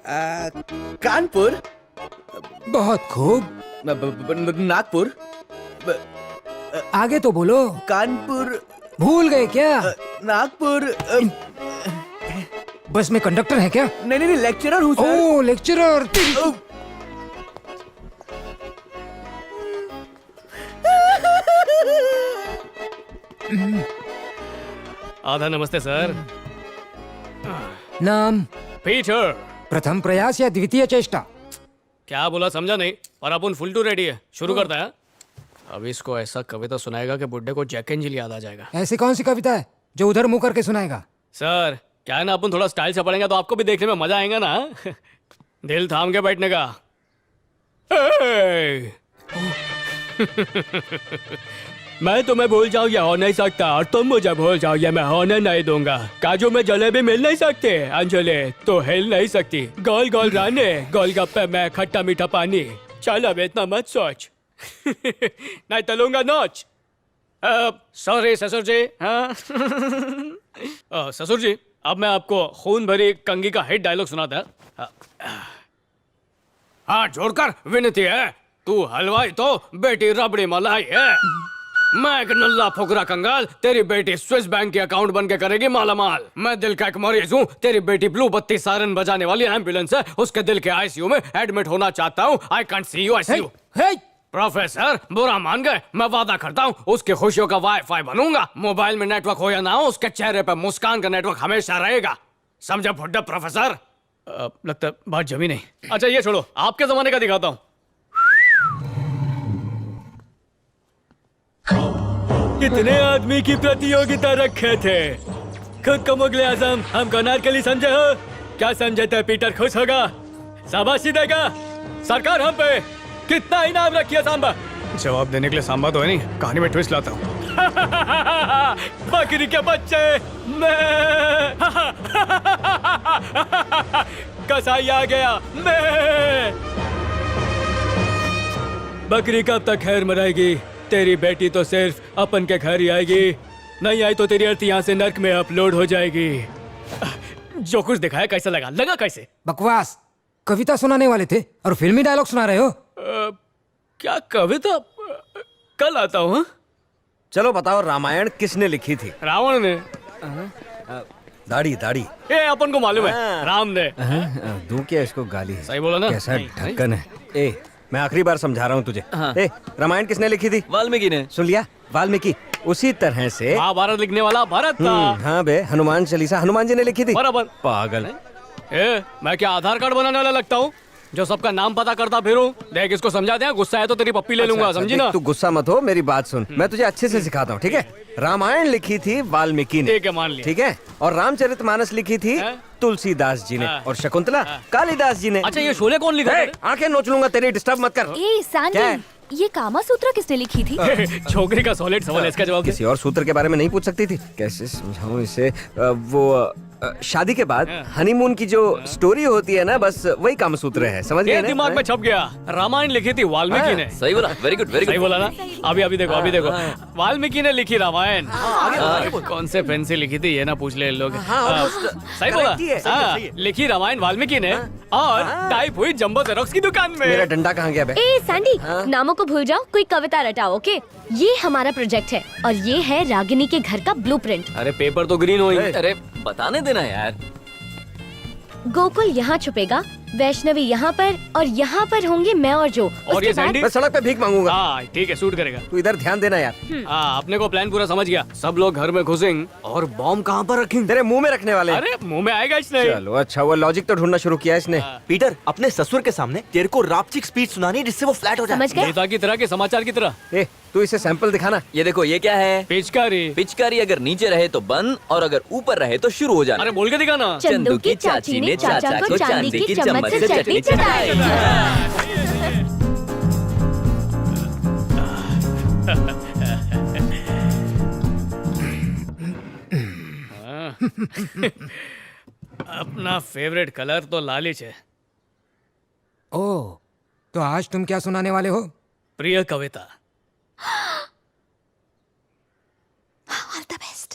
कानपुर। बहुत खूब। नागपुर। आगे तो बोलो। कानपुर। भूल गए क्या? नागपुर। बस में कंडक्टर है क्या? नहीं नहीं लेक्चरर हूँ सर। ओ लेक्चरर। आधा नमस्ते सर। नाम? पीटर। प्रथम प्रयास या द्वितीय चेष्टा? क्या बोला समझा नहीं, पर अपन फुल टू रेडी है। शुरू करता है। अब इसको ऐसा कविता सुनाएगा कि बुड्ढे को जैक एंड जिल याद आ जाएगा। ऐसी कौन सी कविता है जो उधर मुंह करके सुनाएगा? सर क्या है ना, अपन थोड़ा स्टाइल से पढ़ेंगे तो आपको भी देखने में मजा आएगा ना। दिल थाम के बैठने का। मैं तुम्हें भूल जाऊं ये हो नहीं सकता, और तुम मुझे भूल जाओ ये मैं होने नहीं दूंगा। काजू में जलेबी मिल नहीं सकते, अंजलि तो हिल नहीं सकती। गोल गोल राने, गोलगप्पे में खट्टा मीठा पानी। चल अब इतना मत सोच। नहीं तलूंगा नोच। सॉरी ससुर जी। हाँ ससुर जी, अब मैं आपको खून भरी कंगी का हिट डायलॉग सुनाता है। हाँ जोड़कर विनती है, तू हलवाई तो बेटी रबड़ी मलाई है। मैं एक नल्ला फुकरा कंगाल, तेरी बेटी स्विस बैंक के अकाउंट बन के करेगी मालामाल। मैं दिल का एक मरीज हूँ, तेरी बेटी ब्लू बत्ती सायरन बजाने वाली एम्बुलेंस है। उसके दिल के आईसीयू में एडमिट होना चाहता हूँ। I can't see you ICU. Professor बुरा मान गए, मैं वादा करता हूँ उसकी खुशियों का वाईफाई बनूंगा। मोबाइल में नेटवर्क हो या ना हो, उसके चेहरे पे मुस्कान का नेटवर्क हमेशा रहेगा। समझे बुड्ढे प्रोफेसर? लगता है बात जमी नहीं। अच्छा ये छोड़ो, आपके जमाने का दिखाता हूँ। कितने आदमी की प्रतियोगिता रखे थे, खुद को मुगले आजम हमको अनारकली समझे हो? क्या समझे थे पीटर खुश होगा? शाबाशी देगा? सरकार हम पे कितना इनाम रखिए सांबा? जवाब देने के लिए सांबा तो है नहीं, कहानी में ट्विस्ट लाता हूँ। बकरी के बच्चे मैं। कसाई आ गया मैं। बकरी कब तक खैर मराएगी? तेरी बेटी तो सिर्फ अपन के घर ही आएगी, नहीं आई तो तेरी अर्थी यहाँ से नर्क में अपलोड हो जाएगी। जो कुछ दिखाया कैसा लगा? लगा कैसे? बकवास। कविता सुनाने वाले थे और फिल्मी डायलॉग सुना रहे हो? क्या कविता? कल आता हूँ। चलो बताओ, रामायण किसने लिखी थी? रावण ने। दाढ़ी दाढ़ी। ए अपन को मालूम है, राम ने। दूं क्या इसको गाली? सही बोला ना? कैसा ढक्कन है। ए मैं आखिरी बार समझा रहा हूँ तुझे। ए रामायण किसने लिखी थी? वाल्मीकि ने। सुन लिया? वाल्मीकि। उसी तरह से महाभारत लिखने वाला भरत था। हाँ बे, हनुमान चालीसा हनुमान जी ने लिखी थी। बराबर। पागल। ए मैं क्या आधार कार्ड बनाने वाला लगता हूँ? जो सबका नाम पता करता फिरूं। देख इसको समझा दे, गुस्सा है तो तेरी पप्पी ले लूंगा, समझी ना। तू गुस्सा मत हो, मेरी बात सुन, मैं तुझे अच्छे से सिखाता हूँ, ठीक है। रामायण लिखी थी वाल्मीकि ने, ठीक है मान लिया। ठीक है, और रामचरितमानस लिखी थी तुलसीदास जी ने, और शकुंतला कालिदास जी ने। अच्छा ये शोले कौन लिखा? आंखें नोच लूंगा तेरी, डिस्टर्ब मत कर। ए सैंडी, ये कामा सूत्र किसने लिखी थी? छोकरी का सॉलिड सवाल है, इसका जवाब किसी और सूत्र के बारे में नहीं पूछ सकती थी? कैसे समझाऊं इसे? वो शादी के बाद हनीमून की जो स्टोरी होती है ना, बस वही कामा सूत्र है, समझ गए ना? दिमाग में छप गया। रामायण लिखी थी वाल्मीकि ने। सही बोला, वेरी गुड वेरी गुड। सही बोला ना? अभी देखो, अभी देखो, वाल्मीकि ने लिखी रामायण। कौन से पेन से लिखी थी ये ना पूछ ले लोग। सही बोला, लिखी रामायण वाल्मीकि ने और टाइप हुई जंबो जेरोक्स की दुकान में। मेरा डंडा कहाँ गया बे? ए सैंडी, नामों को भूल जाओ, कोई कविता रटाओ, ओके? ये हमारा प्रोजेक्ट है और ये है रागिनी के घर का ब्लूप्रिंट। अरे पेपर तो ग्रीन हो ही। अरे बताने देना यार। गोकुल यहाँ छुपेगा, वैष्णवी यहाँ पर और यहाँ पर होंगे मैं और जो। और ये सैंडी? मैं सड़क पे भीख मांगूंगा। हाँ ठीक है, शूट करेगा। तू इधर ध्यान देना यार। हाँ अपने को प्लान पूरा समझ गया। सब लोग घर में घुसेंगे और बॉम्ब कहाँ पर रखेंगे? तेरे मुंह में रखने वाले। अरे मुंह में आएगा इसने। चलो अच्छा हुआ, लॉजिक तो ढूंढना शुरू किया इसने। पीटर, अपने ससुर के सामने तेरे को रापचिक स्पीच सुनानी जिससे वो फ्लैट हो जाए। समझ गए? नेता की तरह के समाचार की तरह। ए तू इसे सैंपल दिखाना। ये देखो, ये क्या है? पिचकारी। पिचकारी अगर नीचे रहे तो बंद और अगर ऊपर रहे तो शुरू हो जाना। अरे बोल के दिखाना। चंदू की चाची ने चाचा को चांदी की चम्मच से चटनी चटाई। अपना फेवरेट कलर तो लालिच है। ओह, तो आज तुम क्या सुनाने वाले हो? प्रिय कविता।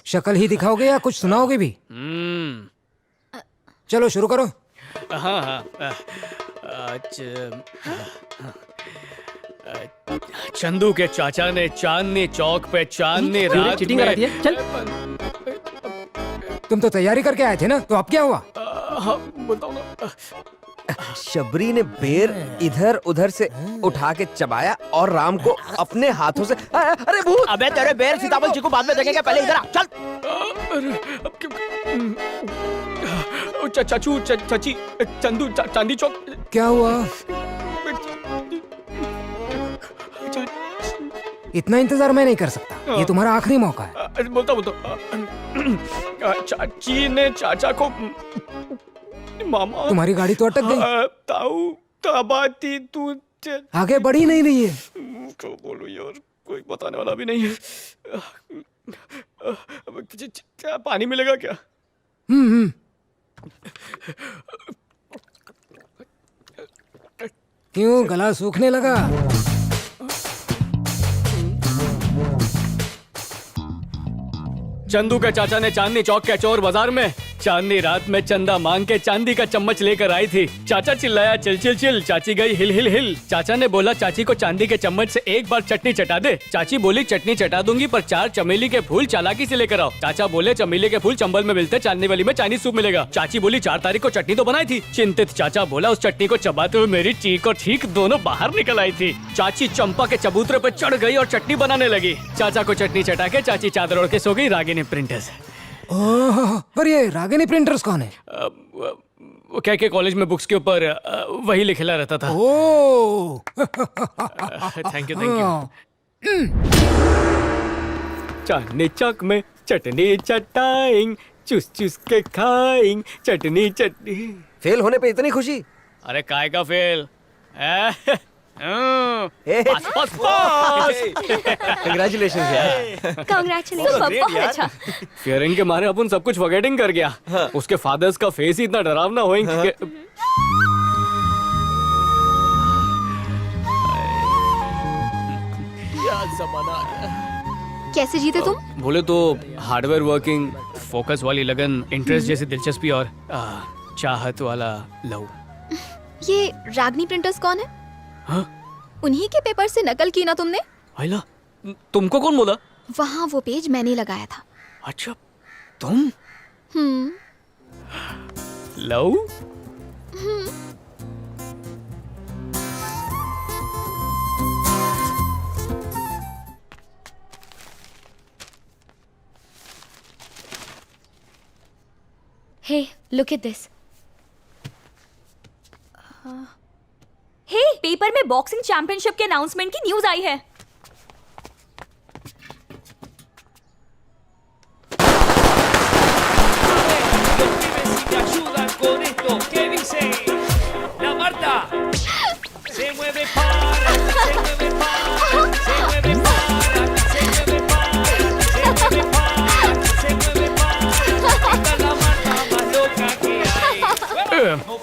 शक्ल ही दिखाओगे या कुछ सुनाओगे भी? चलो शुरू करो। हाँ चंदू के चाचा ने चांदनी चौक पे चांदनी रात चीटिंग करा दिया। चल। तुम तो तैयारी करके आए थे ना, तो अब क्या हुआ? बताओ ना। शबरी ने बेर इधर उधर से उठा के चबाया और राम को अपने हाथों से। अरे भूत! अबे तेरे बेर सीताफल चीकू बाद में देखेंगे, पहले इधर आ, चल। चाचू चाची चंदू चांदी चौक। क्या हुआ? इतना इंतजार मैं नहीं कर सकता, ये तुम्हारा आखिरी मौका है। बोलता चाची ने चाचा को मामा। तुम्हारी गाड़ी तो अटक गई। ताऊ ताबाती तू आगे बढ़ी नहीं रही है। क्या बोलूं यार, कोई बताने वाला भी नहीं है। पानी मिलेगा क्या? क्यों गला सूखने लगा? चंदू के चाचा ने चांदनी चौक के चोर बाजार में चांदनी रात में चंदा मांग के चांदी का चम्मच लेकर आई थी। चाचा चिल्लाया चिल चिल चिल, चाची गई हिल हिल हिल। चाचा ने बोला चाची को चांदी के चम्मच से एक बार चटनी चटा दे। चाची बोली चटनी चटा दूंगी पर 4 चमेली के फूल चालाकी से लेकर आओ। चाचा बोले चमेली के फूल चंबल में मिलते, चांदनी वाली में चाइनीज सूप मिलेगा। चाची बोली 4 तारीख को चटनी तो बनाई थी। चिंतित चाचा बोला उस चटनी को चबाते हुए मेरी चीख और ठीक दोनों बाहर निकल आई थी। चाची चंपा के चबूतरे पर चढ़ गई और चटनी बनाने लगी। चाचा को चटनी चटा के चाची चादर ओढ़ के सो गई। रागिनी प्रिंटर्स। और ये रागिनी प्रिंटर्स कौन है? वो क्या के कॉलेज में बुक्स के ऊपर वही लिखला रहता था। Oh thank you. Chandni Chowk में चटनी चटाएंगे, चुस चुस के खाएंगे, चटनी चटनी। फेल होने पे इतनी खुशी? अरे काय का फेल? Congratulations यार। Congratulations, बहुत अच्छा। फियरिंग के मारे अपन सब कुछ फॉरगेटिंग कर गया। उसके फादर्स का फेस ही इतना डरावना होएंगे कि कैसे जीते तुम? बोले तो हार्डवेयर वर्किंग, फोकस वाली लगन, इंटरेस्ट जैसी दिलचस्पी और चाहत वाला लव। ये रागनी प्रिंटर्स कौन है? हाँ? उन्हीं के पेपर से नकल की ना तुमने? आइला, तुमको कौन बोला? वहाँ वो पेज मैंने लगाया था। अच्छा, तुम? Love? Hey, look at this. Paper में बॉक्सिंग चैंपियनशिप के अनाउंसमेंट की न्यूज आई है।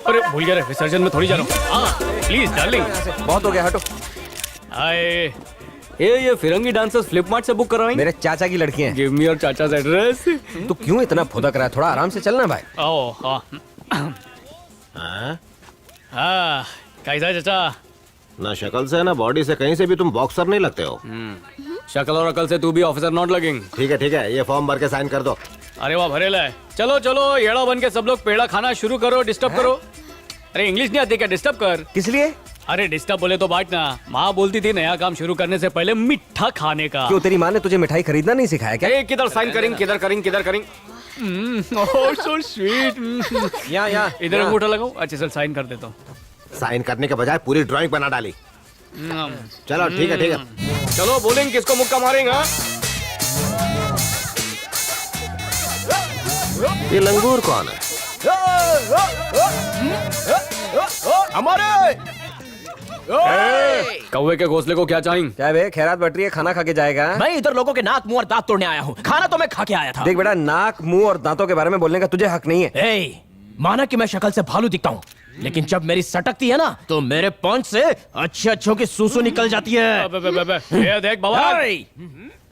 अरे भूल गया रे, विसर्जन में थोड़ी जा रहा हूँ। हाँ प्लीज डार्लिंग। बहुत हो गया, हटो। हाय ये फिरंगी डांसर्स फ्लिपमार्ट से बुक करवाएंगे। मेरे चाचा की लड़कियां हैं। गिव मी योर चाचा's एड्रेस। तू क्यों इतना फुदक रहा है? थोड़ा आराम से चलना भाई। ओ हाँ हाँ, कैसा चाचा? ना शक्ल से ना बॉडी से कहीं से भी तुम बॉक्सर नहीं लगते हो। शक्ल और अकल से तू भी ऑफिसर नॉट लगेंगे। ठीक है, ये फॉर्म भर के साइन कर दो। अरे वाह भरेला है। चलो चलो येड़ा बन के सब लोग पेड़ा खाना शुरू करो, डिस्टर्ब करो। अरे इंग्लिश नहीं आती क्या? डिस्टर्ब कर। किस लिए? अरे डिस्टर्ब बोले तो बांटना। माँ बोलती थी नया काम शुरू करने से पहले मीठा खाने का। क्यों तेरी माँ ने तुझे मिठाई खरीदना नहीं सिखाया क्या? किधर साइन करेंगे, किधर करेंगे। ओह सो स्वीट। यहाँ इधर अंगूठा लगाओ। अच्छा चल साइन कर देता हूँ। साइन करने के बजाय पूरी ड्राइंग बना डाली। चलो ठीक है। चलो बोलेंगे किसको मुक्का मारेंगे। ये लंगूर कौन है? हमारे कौवे के घोंसले को क्या चाहिए? क्या बे, खैरात बट रही है, खाना खा के जाएगा? मैं इधर लोगों के नाक मुंह और दांत तोड़ने आया हूँ। खाना तो मैं खा के आया था। देख बेटा, नाक मुंह और दांतों के बारे में बोलने का तुझे हक नहीं है। माना कि मैं शक्ल से भालू दिखता हूँ, लेकिन जब मेरी सटकती है ना तो मेरे पंच से अच्छों की सूसू निकल जाती है। ये देख बवाल।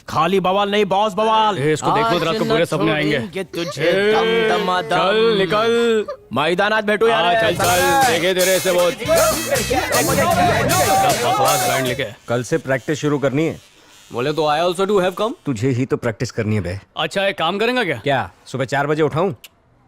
खाली बवाल नहीं, बॉस बवाल। इसको देखो रात को बुरे सपने आएंगे। तुझे दम चल निकल, मैदानात बैठो यार। चल देखे तेरे से बहुत बकवास बैंड लेके। कल से प्रैक्टिस शुरू करनी है। बोले तो I also do have come. तुझे ही तो प्रैक्टिस करनी है बे। अच्छा एक काम करेंगे क्या? सुबह 4 बजे उठाऊं?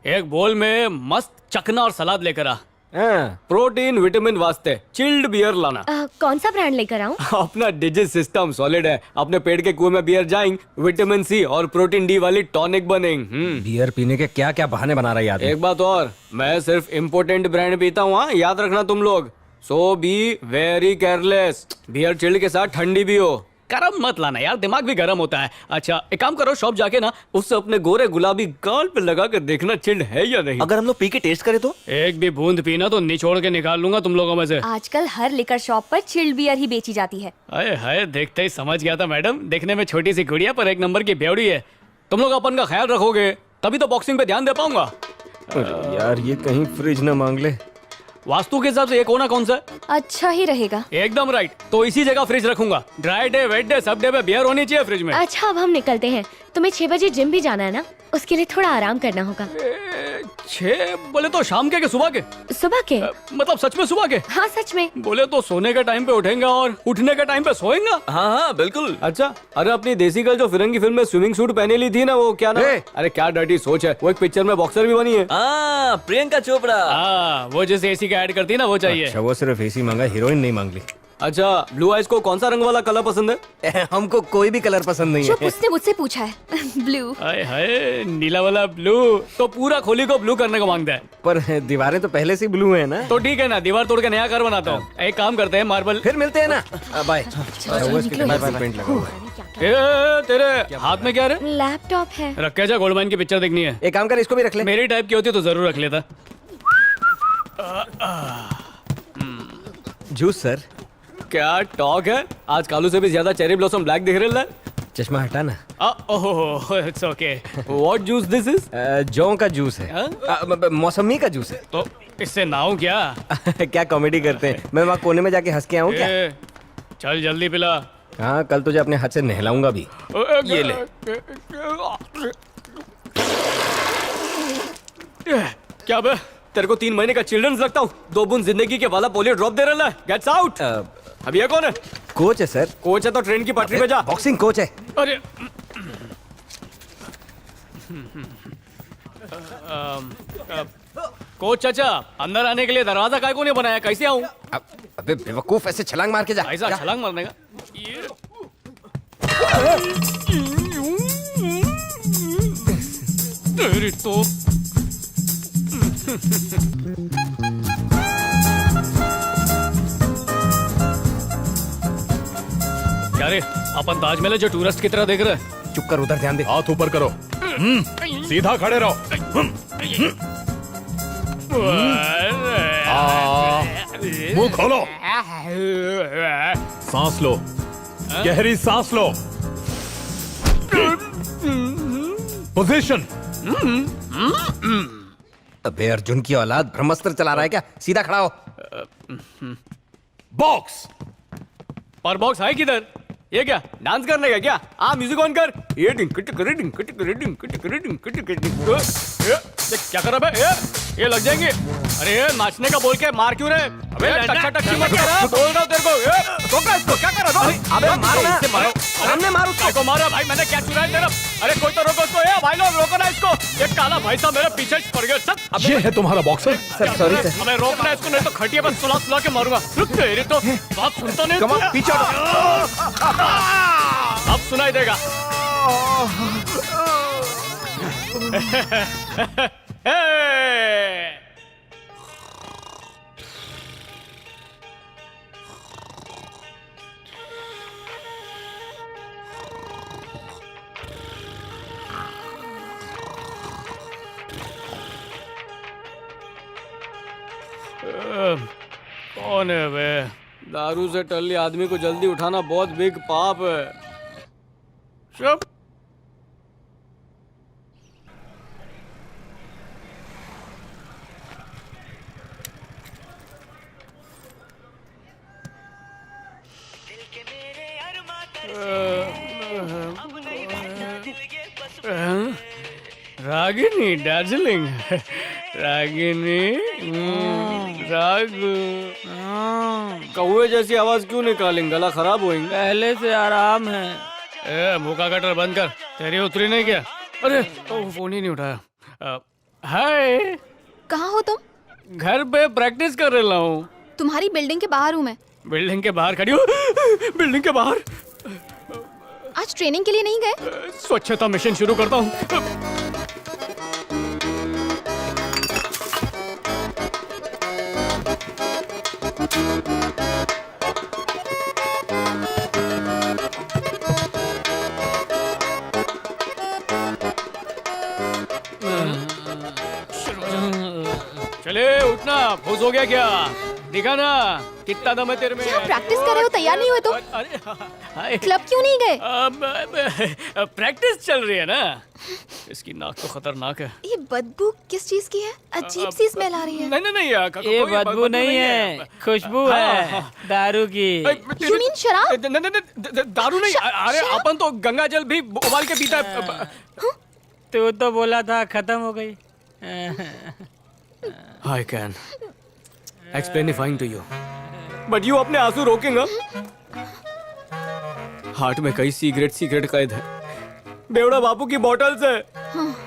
एक बोल में मस्त चकना और सलाद लेकर आ। प्रोटीन विटामिन वास्ते चिल्ड बियर लाना। कौन सा ब्रांड लेकर आऊं? अपना डिजेस्ट सिस्टम सॉलिड है। अपने पेट के कुएं में बियर जाएंगे, विटामिन सी और प्रोटीन डी वाली टॉनिक बनेंगे। बियर पीने के क्या क्या बहाने बना रहा है यार। एक बात और, मैं सिर्फ इम्पोर्टेंट ब्रांड पीता हूँ, याद रखना तुम लोग। So be very careless. Beer chilled के साथ ठंडी भी हो। गरम मत लाना यार, दिमाग भी गरम होता है। अच्छा एक काम करो, शॉप जाके ना उससे अपने गोरे गुलाबी गाल पे लगा कर देखना चिल्ड है या नहीं। अगर हम लोग पी के टेस्ट करें तो? एक भी बूंद पीना तो निचोड़ के निकाल लूंगा तुम लोगों में से। आजकल हर लिकर शॉप पर चिल्ड बियर ही बेची जाती है। अरे हाय, देखते ही समझ गया था मैडम। देखने में छोटी सी गुड़िया पर एक नंबर की बेवड़ी है। तुम लोग अपन का ख्याल रखोगे तभी तो बॉक्सिंग पे ध्यान दे पाऊंगा। यार ये कहीं फ्रिज न मांग ले। वास्तु के हिसाब से ये कोना कौन सा है? अच्छा ही रहेगा। एकदम राइट। तो इसी जगह फ्रिज रखूंगा। ड्राई डे वेट डे सब डे पे बियर होनी चाहिए फ्रिज में। अच्छा अब हम निकलते हैं। तुम्हें 6 बजे जिम भी जाना है ना, उसके लिए थोड़ा आराम करना होगा। 6 बोले तो शाम के सुबह के? सुबह के मतलब सच में सुबह के? हाँ सच में। बोले तो सोने के टाइम पे उठेंगे और उठने के टाइम पे सोएंगे। हाँ बिल्कुल। अच्छा अरे अपनी देसी गर्ल जो फिरंगी फिल्म में स्विमिंग सूट पहने ली थी ना, वो क्या ना? अरे क्या डर्टी सोच है। वो एक पिक्चर में बॉक्सर भी बनी है। प्रियंका चोपड़ा। वो जैसे एसी का ऐड करती है ना, वो चाहिए। अच्छा वो सिर्फ एसी मांगा, हीरोइन नहीं मांग ली। अच्छा ब्लू आइज को कौन सा रंग वाला कलर पसंद है? हमको कोई भी कलर पसंद नहीं चुप, है। उसने मुझसे पूछा है। ब्लू। हाय हाय, नीला वाला ब्लू तो पूरा खोली को ब्लू करने को मांगता है। पर दीवारें तो पहले से ब्लू है ना। तो ठीक है ना, दीवार तोड़ के नया घर बनाता हूँ। एक काम करते हैं, मार्बल। फिर मिलते हैं ना। बाय। पेंट लगा हुआ है। तेरे हाथ में क्या है? लैपटॉप है। रख के जा, गोल्डमैन की पिक्चर देखनी है। एक काम कर, इसको भी रख ले। मेरी टाइप की होती तो जरूर रख लेता। Juice sir. क्या टॉक है, आज कालू से भी ज्यादा चेरी ब्लॉसम ब्लैक दिख रहा है। चश्मा हटा ना। Oh it's okay. What juice this is? जौ का जूस है। मौसमी का जूस है। तो इससे नाऊ क्या? क्या कॉमेडी करते हैं। मैं वहाँ कोने में जाके हंस के आऊँ क्या? चल जल्दी पिला। हाँ कल तुझे अपने हाथ से नहलाऊंगा भी। ये ले। क्या बे, तेरे को 3 महीने का चिल्ड्रंस लगता हूँ। 2 बूंद जिंदगी के वाला पोलियो ड्रॉप दे रहा है। Gets out. अब ये कौन है? कोच है सर। कोच है तो ट्रेन की पटरी पे जा। बॉक्सिंग कोच है। अरे कोच चाचा, अंदर आने के लिए दरवाजा काय को नहीं बनाया? कैसे आऊं? अबे बेवकूफ, ऐसे छलांग मार के जा। ऐसा छलांग मारने का? तेरी तो अरे अपन ताजमहल है जो टूरिस्ट की तरह देख रहे हैं। चुप कर, उधर ध्यान दे। हाथ ऊपर करो। सीधा खड़े रहो। मुंह खोलो। सांस लो, गहरी सांस लो। पोजीशन। अबे अर्जुन की औलाद ब्रह्मास्त्र चला रहा है क्या? सीधा खड़ा हो। बॉक्स। और बॉक्स है किधर? ये क्या डांस करने का क्या? म्यूजिक ऑन कर। ये डिंक टिक रिडिंग टिक रिडिंग टिक रिडिंग टिक रिडिंग। क्या कर रहा है? ये लग जाएंगे। अरे नाचने का बोल के मार क्यों रहे? अबे टक्का टक्की मत कर। बोल रहा हूं तेरे को। रोका इसको। क्या कर रहा है? अबे मारो ना, इससे मारो। सामने मारो उसको। मारा भाई, मैंने क्या चुराया तेरा? अरे कोई तो रोको इसको। भाई लोग रोको ना इसको। ये काला भाई साहब मेरे पीछे पड़ गया। ये है तुम्हारा बॉक्सर? Sir sorry sir. अबे रोकना इसको, नहीं तो खटिया पर सुला सुला के मारूंगा। रुक तेरी तो बात सुनता नहीं। कम ऑन, पीछे अब सुनाई देगा। कौन है वे? दारू से टल्ली आदमी को जल्दी उठाना बहुत बिग पाप है। शब रागिनी दार्जिलिंग। रागिनी राग कौवे जैसी आवाज क्यों निकालेंगे? गला खराब होएंगे। पहले से आराम है। मुंह का कटर बंद कर। तेरी उतरी नहीं क्या? अरे फोन ही नहीं उठाया। हाय, कहाँ हो तुम? घर पे प्रैक्टिस कर रहा हूँ। तुम्हारी बिल्डिंग के बाहर हूँ मैं। बिल्डिंग के बाहर खड़ी हो? बिल्डिंग के बाहर? आज ट्रेनिंग के लिए नहीं गए? स्वच्छता मिशन शुरू करता हूँ। चले उठना, फूस हो गया क्या? दिखा ना कितना दम है तेरे में। क्या प्रैक्टिस कर रहे हो? तैयार नहीं हुए तुम? क्लब क्यों नहीं गए? प्रैक्टिस चल रही है ना। इसकी नाक तो खतरनाक है। ये बदबू किस चीज की है? अजीब सी स्मेल आ रही है। नहीं ये बदबू नहीं है, खुशबू है दारू की। You mean शराब? दारू नहीं। अरे अपन तो गंगा जल भी उबाल के पीता है। तू तो बोला था खत्म हो गई। I can explainifying to you, but you अपने आंसू रोकेंगे। हार्ट में कई सिगरेट कैद है। बेवड़ा बापू की बॉटल्स है।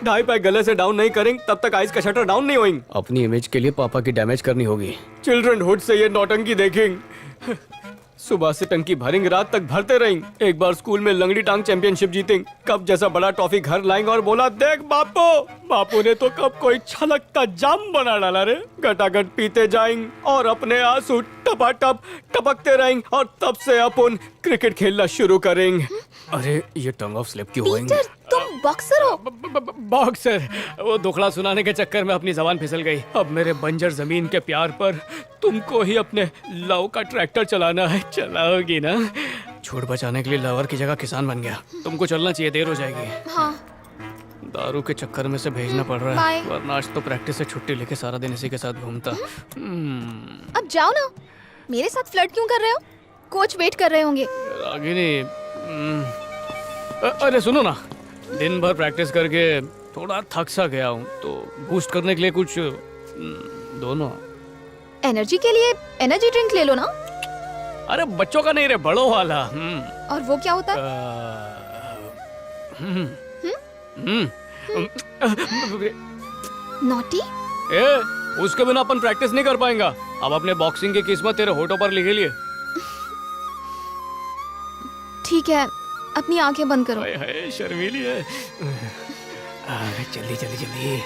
2.5 पैक गले से डाउन नहीं करेंगे तब तक आइस का शटर डाउन नहीं होएंगे। अपनी इमेज के लिए पापा की डैमेज करनी होगी। चिल्ड्रनहुड से ये नौटंकी देखेंगे। सुबह से टंकी भरेंगे, रात तक भरते रहेंगे। एक बार स्कूल में लंगड़ी टांग चैंपियनशिप जीतेंगे। कब जैसा बड़ा टॉफी घर लाएंगे और बोला देख बापू। बापू ने तो कब कोई छलकता जाम बना डाला रे। घटाघट पीते जाएंगे और अपने आंसू टपाटप टपकते रहेंगे और तब से अपन क्रिकेट खेलना शुरू करेंगे। अरे ये टंग ऑफ स्लिप क्यों होएंगे? पीटर, तुम बॉक्सर हो? बॉक्सर? वो दुखड़ा सुनाने के चक्कर में अपनी जबान फिसल गई। अब मेरे बंजर जमीन के प्यार पर तुमको ही अपने लव का ट्रैक्टर चलाना है। चलाओगी ना? छोड़ बचाने के लिए लवर की जगह किसान बन गया। तुमको चलना चाहिए, देर हो जाएगी। हाँ। दारू के चक्कर में से भेजना पड़ रहा है, बाय। वरना आज तो प्रैक्टिस से छुट्टी लेके सारा दिन इसी के साथ घूमता। अब जाओ ना। मेरे साथ फ्लर्ट क्यों कर रहे हो? कोच वेट कर रहे होंगे। रागिनी, अरे सुनो ना, दिन भर प्रैक्टिस करके थोड़ा थक सा गया हूँ, तो बूस्ट करने के लिए कुछ दोनों। एनर्जी के लिए एनर्जी ड्रिंक ले लो ना। अरे बच्चों का नहीं रे, बड़ों वाला। और वो क्या होता है? नॉटी? उसके बिना अपन प्रैक्टिस नहीं कर पाएंगा। अब अपने बॉक्सिंग की किस्मत तेरे होठों पर लिखे लिए। ठीक है, अपनी आंखें बंद करो। हाय हाय, शर्मीली है। जल्दी जल्दी जल्दी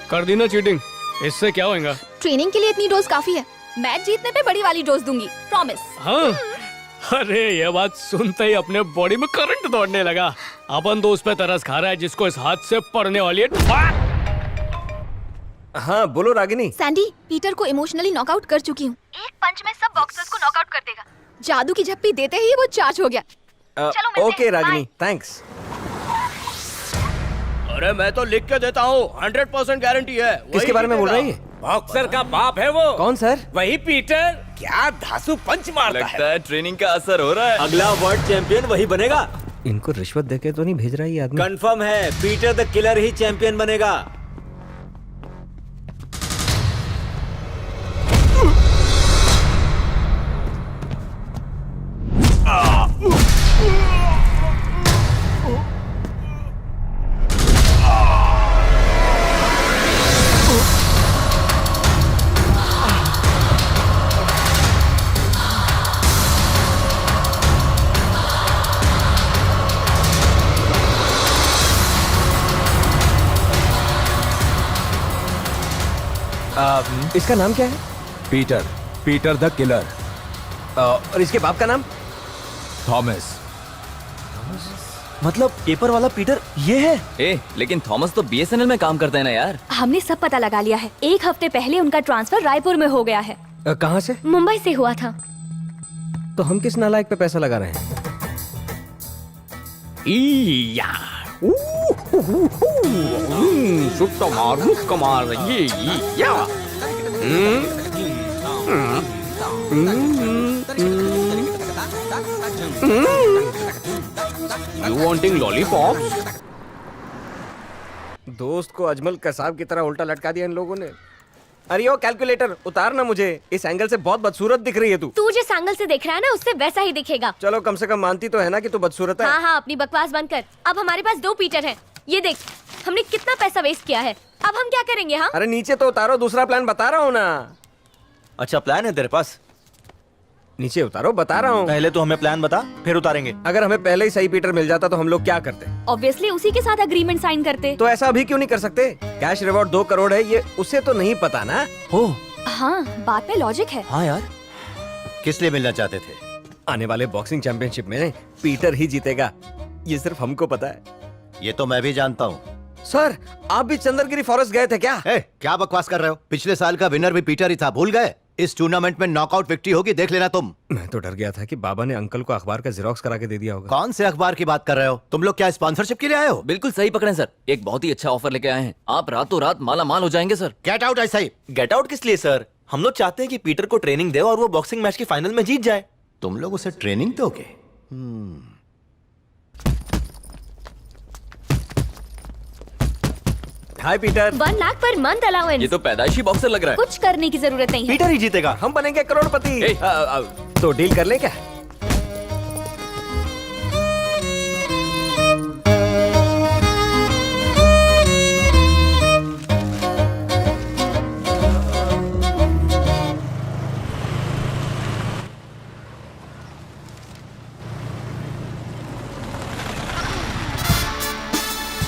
कर दी ना चीटिंग। इससे क्या होगा? ट्रेनिंग के लिए इतनी डोज काफी है। मैच जीतने पे बड़ी वाली डोज दूंगी, प्रॉमिस। हाँ अरे ये बात सुनते ही अपने बॉडी में करंट दौड़ने लगा। अपन तो उस पे तरस खा रहा है जिसको इस हाथ से पड़ने वाली है। हाँ बोलो रागिनी। सैंडी, पीटर को इमोशनली नॉकआउट कर चुकी हूँ। एक पंच में सब बॉक्सर्स को नॉकआउट कर देगा। जादू की झप्पी देते ही वो चार्ज हो गया। Okay Ragini, thanks. अरे मैं तो लिख के देता हूँ, 100% गारंटी है। किसके बारे में बोल रही है? बॉक्सर का बाप है वो। कौन सर? वही पीटर। क्या धांसू पंच मारता लगता है ट्रेनिंग का असर हो रहा है। अगला वर्ल्ड चैंपियन वही बनेगा। इनको रिश्वत देके तो नहीं भेज रहा ये आदमी? कंफर्म है, Peter the killer he champion बनेगा। इसका नाम क्या है? Peter, Peter the killer. और इसके बाप का नाम? थॉमस। मतलब पेपर वाला पीटर ये है? लेकिन थॉमस तो बीएसएनएल में काम करता है ना यार। हमने सब पता लगा लिया है। 1 हफ्ते पहले उनका ट्रांसफर रायपुर में हो गया है। कहाँ से? मुंबई से हुआ था। तो हम किस नालायक पे पैसा लगा रहे हैं? You wanting lollipops? दोस्त को अजमल कसाब की तरह उल्टा लटका दिया इन लोगों ने। अरे ओ कैलकुलेटर उतार ना मुझे, इस एंगल से बहुत बदसूरत दिख रही है तू। तू जिस एंगल से देख रहा है ना उससे वैसा ही दिखेगा। चलो कम से कम मानती तो है ना कि तू बदसूरत है। हाँ हाँ, अपनी बकवास बंद कर। अब हमारे पास 2 पीटर हैं। ये देख, हमने कितना पैसा वेस्ट किया है। अब हम क्या करेंगे? हाँ अरे नीचे तो उतारो, दूसरा प्लान बता रहा हूँ ना। अच्छा प्लान है तेरे पास? नीचे उतारो, बता रहा हूँ। पहले तो हमें प्लान बता, फिर उतारेंगे। अगर हमें पहले ही सही पीटर मिल जाता तो हम लोग क्या करते? ऑब्वियसली उसी के साथ अग्रीमेंट साइन करते। तो ऐसा अभी क्यों नहीं कर सकते? कैश रिवॉर्ड 2 करोड़ है, ये उसे तो नहीं पता ना। हो हाँ, बात में लॉजिक है। हाँ यार, किस लिए मिलना चाहते थे? आने वाले बॉक्सिंग चैंपियनशिप में पीटर ही जीतेगा, ये सिर्फ हमको पता है। ये तो मैं भी जानता हूँ। सर आप भी चंद्रगिरी फॉरेस्ट गए थे क्या? क्या बकवास कर रहे हो? पिछले साल का विनर भी पीटर ही था, भूल गए? इस टूर्नामेंट में नॉकआउट विक्ट्री होगी, देख लेना तुम। मैं तो डर गया था कि बाबा ने अंकल को अखबार का जेरोक्स करा के दे दिया होगा। कौन से अखबार की बात कर रहे हो? तुम लोग क्या स्पॉन्सरशिप के लिए आए हो? बिल्कुल सही पकड़े सर, एक बहुत ही अच्छा ऑफर लेके आए हैं। आप रातों रात माला माल हो जाएंगे सर। गेट आउट ऐसा ही। गेट आउट किस लिए सर? हम लोग चाहते हैं कि पीटर को ट्रेनिंग दे और वो बॉक्सिंग मैच की फाइनल में जीत जाए। तुम लोग उसे ट्रेनिंग दोगे? हाय Peter. 1 lakh per month allowance. ये तो पैदाइशी बॉक्सर लग रहा है। कुछ करने की जरूरत नहीं है। पीटर ही जीतेगा। हम बनेंगे करोड़पति। तो डील कर ले क्या?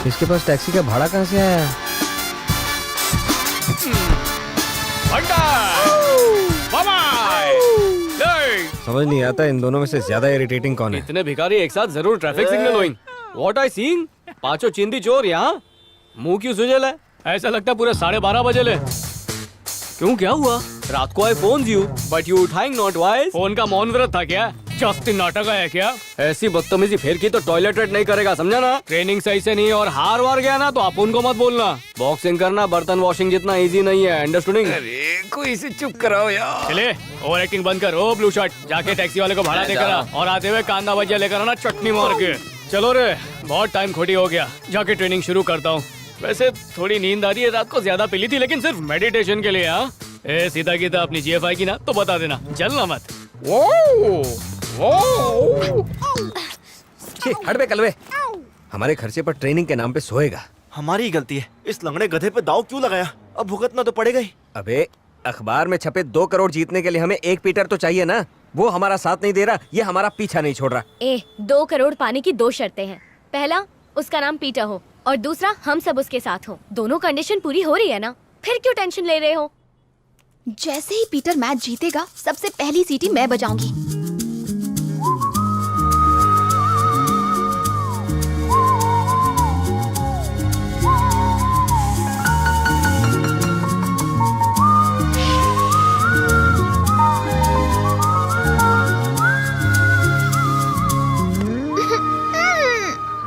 इसके पास टैक्सी का भाड़ा कहाँ से आया? समझ नहीं आता इन दोनों में से ज्यादा इरिटेटिंग कौन है? इतने भिखारी एक साथ जरूर traffic signal hoeing. What I seeing? पांचों चिंदी चोर यहाँ। मुंह क्यों सुजल है? ऐसा लगता है पूरे 12:30 बजे ले। क्यों क्या हुआ? रात को I phone you but you उठाएंग नॉट। वाई? फोन का मौन व्रत था क्या? जस्टिन नाटक है क्या? ऐसी बदतमीजी फिर की तो टॉयलेट नहीं करेगा, समझा ना? ट्रेनिंग सही से नहीं और हार वार गया ना तो आप उनको मत बोलना। बॉक्सिंग करना बर्तन वॉशिंग जितना इजी नहीं है, अंडरस्टूडिंग? अरे कोई से चुप कराओ यार। चले ओवर एक्टिंग बंद कर। ओ ब्लू शर्ट, जाके टैक्सी वाले को भाड़ा देकर आ और आते हुए कांदा भजिया लेकर आना चटनी मार के। चलो रे, बहुत टाइम खोटी हो गया, जाके ट्रेनिंग शुरू करता हूँ। वैसे थोड़ी नींद आ रही है, रात को ज्यादा पी थी लेकिन सिर्फ मेडिटेशन के लिए। हाँ ए सीधा गीता अपनी जीएफआई की ना तो बता देना, जलना मत। हट बे कलवे, हमारे खर्चे पर ट्रेनिंग के नाम पे सोएगा। हमारी ही गलती है, इस लंगड़े गधे पे दाव क्यों लगाया? अब भुगतना तो पड़ेगा ही। अबे अखबार में छपे 2 करोड़ जीतने के लिए हमें एक पीटर तो चाहिए ना। वो हमारा साथ नहीं दे रहा, ये हमारा पीछा नहीं छोड़ रहा। 2 करोड़ पाने की 2 शर्तें हैं। पहला, उसका नाम पीटर हो और दूसरा हम सब उसके साथ हो। दोनों कंडीशन पूरी हो रही है ना? फिर क्यों टेंशन ले रहे हो? जैसे ही पीटर मैच जीतेगा सबसे पहली सीटी मैं बजाऊंगी।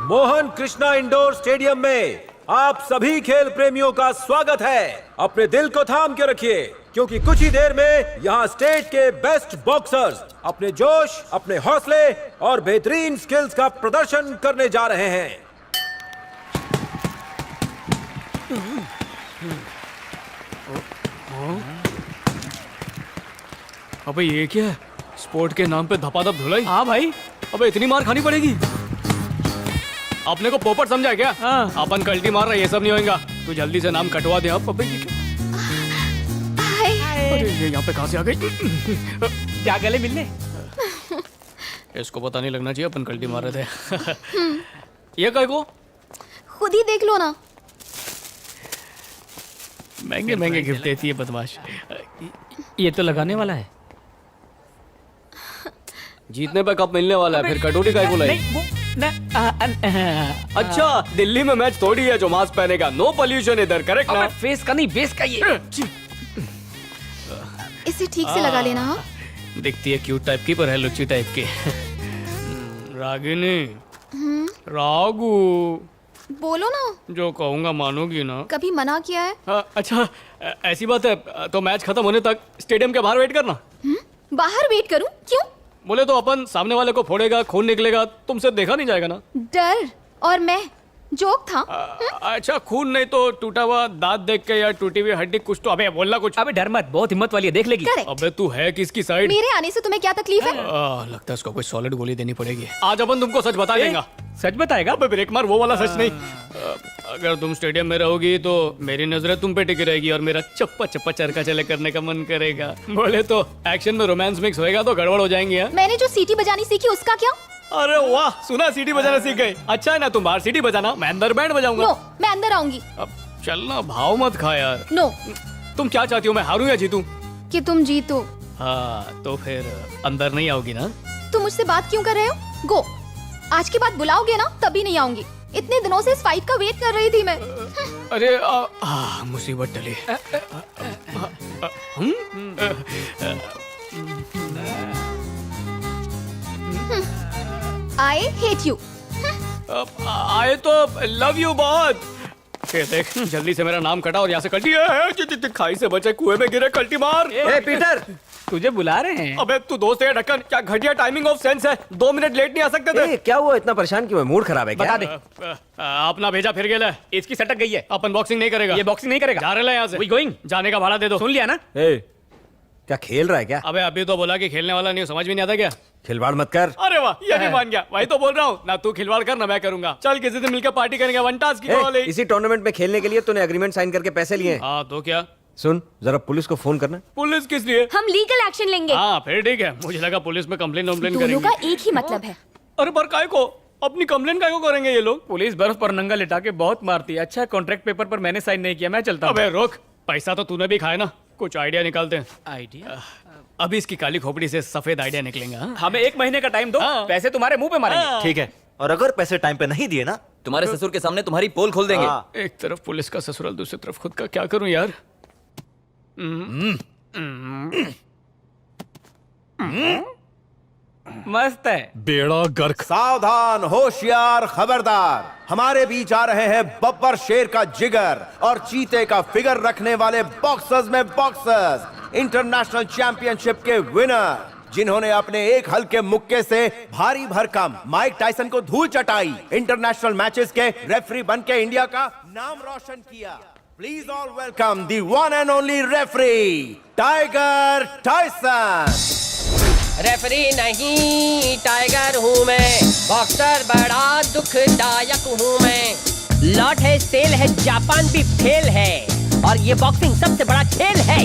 मोहन कृष्णा इंडोर स्टेडियम में आप सभी खेल प्रेमियों का स्वागत है। अपने दिल को थाम के रखिए क्योंकि कुछ ही देर में यहाँ स्टेट के बेस्ट बॉक्सर्स अपने जोश, अपने हौसले और बेहतरीन स्किल्स का प्रदर्शन करने जा रहे हैं। अबे ये क्या है? स्पोर्ट के नाम पे धपाधप धुलाई। हाँ भाई, अबे इतनी मार खानी पड़ेगी। अपने को पोपट समझा क्या? हाँ। अपन कल्टी मार रहा है, ये सब नहीं होएगा। तू जल्दी से नाम कटवा दे। अब अबे ये क्या? अरे ये यहाँ पे कहाँ से आ गई? क्या गले मिलने? इसको पता नहीं लगना चाहिए अपन कल्टी मार रहे थे। ये काय को? खुद ही देख लो ना। महंगे महंगे गिफ्ट देती है बदमाश। ये तो लगाने वाला है। जीतने पे कप मिलने वाला है, फिर कटोरी काय को लाई? अच्छा, दिल्ली में मैच थोड़ी है जो मास्क पहनेगा। नो पोल्यूशन इधर, करेक्ट ना? फेस का नहीं, बेस का ये। इसे ठीक से लगा लेना। हाँ, दिखती है क्यूट टाइप की पर है लुच्ची टाइप की। रागिनी, रागू, बोलो ना। जो कहूँगा मानोगी ना? कभी मना किया है? अच्छा, ऐसी बात है तो मैच खत्म होने तक स्टेडियम के बाहर वेट करना। बाहर वेट करूं? क्यों? बोले तो अपन सामने वाले को फोड़ेगा, खून निकलेगा, तुमसे देखा नहीं जाएगा ना। डर और मैं जोक था। अच्छा, खून नहीं तो टूटा हुआ दांत देख के या टूटी हुई हड्डी कुछ तो। अबे बोलना कुछ। अबे डर मत, बहुत हिम्मत वाली है, देख लेगी। Correct. अबे तू है किसकी साइड? मेरे आने से तुम्हें क्या तकलीफ है? लगता है उसको कोई सॉलिड गोली देनी पड़ेगी। आज अपन तुमको सच बता देगा। सच बताएगा? अबे ब्रेक मार, वो वाला सच नहीं। अगर तुम स्टेडियम में रहोगी तो मेरी नजरें तुम पे टिकी रहेगी और मेरा चप्पा चप्पा चरका चले करने का मन करेगा। बोले तो एक्शन में रोमांस मिक्स होएगा तो गड़बड़ हो जाएंगी। मैंने जो सीटी बजानी सीखी उसका क्या? अरे वाह, सुना सीटी बजाना सीख गए। अच्छा है ना, तुम बाहर सीटी बजाना, मैं अंदर बैंड बजाऊंगा। नो, मैं अंदर आऊंगी। अब चलना, भाव मत खा यार। नो। तुम क्या चाहती हो, मैं हारूं या जीतूं? कि तुम जीतो। हाँ, तो फिर अंदर नहीं आओगी ना? तुम मुझसे बात क्यों कर रहे हो? गो। आज के बाद बुलाओगे ना तभी नहीं आऊंगी। इतने दिनों से इस फाइट का वेट कर रही थी मैं। अरे मुसीबत टली। I hate you. आए तो लव यू बहुत। ये देख, जल्दी से मेरा नाम कटा और यहाँ से कल्टी। खाई से बचे कुएं में गिरे, कल्टी मार। ए पीटर, तुझे बुला रहे हैं। अबे तू दोस्त है ढक्कन, क्या घटिया टाइमिंग ऑफ सेंस है। 2 मिनट लेट नहीं आ सकते थे? क्या हुआ, इतना परेशान क्यों है? मूड खराब है क्या? बता दे। अपना भेजा फिर गेला। इसकी सटक गई है। अपन बॉक्सिंग नहीं करेगा। ये बॉक्सिंग नहीं करेगा। जा रहे यहाँ से। We going? जाने का भाड़ा दे दो। सुन लिया ना? क्या खेल रहा है क्या? अबे अभी तो बोला कि खेलने वाला नहीं, समझ में नहीं आता क्या? खिलवाड़ मत कर। अरे वाह, ये भी मान गया। वही तो बोल रहा हूँ ना, तू खिलवाड़ कर ना मैं करूंगा। चल किसी दिन मिलकर पार्टी करेंगे। वन टास्क की इसी टूर्नामेंट में खेलने के लिए तूने एग्रीमेंट साइन करके पैसे लिए। हाँ तो क्या? सुन, जरा पुलिस को फोन करना। पुलिस किस लिए? हम लीगल एक्शन लेंगे। हाँ फिर ठीक है, मुझे लगा पुलिस में कंप्लेन दोनों करेंगे। का एक ही मतलब है। अरे पर काय को अपनी कंप्लेन काय को करेंगे ये लोग? पुलिस बर्फ पर नंगा लिटा के बहुत मारती है। अच्छा, कॉन्ट्रैक्ट पेपर पर मैंने साइन नहीं किया, मैं चलता हूँ। अबे रोक, पैसा तो तूने भी खाया ना, कुछ आइडिया निकालते हैं। आइडिया? अभी इसकी काली खोपड़ी से सफेद आइडिया निकलेंगे। हमें 1 महीने का टाइम दो, पैसे तुम्हारे मुंह पे मारेंगे। ठीक है, और अगर पैसे टाइम पे नहीं दिए ना, तुम्हारे ससुर के सामने तुम्हारी पोल खोल देंगे। एक तरफ पुलिस का ससुराल, दूसरी तरफ खुद का, क्या करूं यार? मस्त है। बेड़ा गर्क। सावधान, होशियार, खबरदार। हमारे बीच आ रहे हैं बब्बर शेर का जिगर और चीते का फिगर रखने वाले बॉक्सर्स में बॉक्सर्स, इंटरनेशनल चैंपियनशिप के विनर, जिन्होंने अपने एक हल्के मुक्के से भारी भरकम माइक टायसन को धूल चटाई, इंटरनेशनल मैचेस के रेफरी बनके इंडिया का नाम रोशन किया। Please all welcome the one and only referee tiger Tyson. Referee नहीं टाइगर हूँ मैं, बॉक्सर बड़ा दुखदायक हूँ मैं। लॉट है, सेल है, जापान भी फेल है और ये बॉक्सिंग सबसे बड़ा खेल है।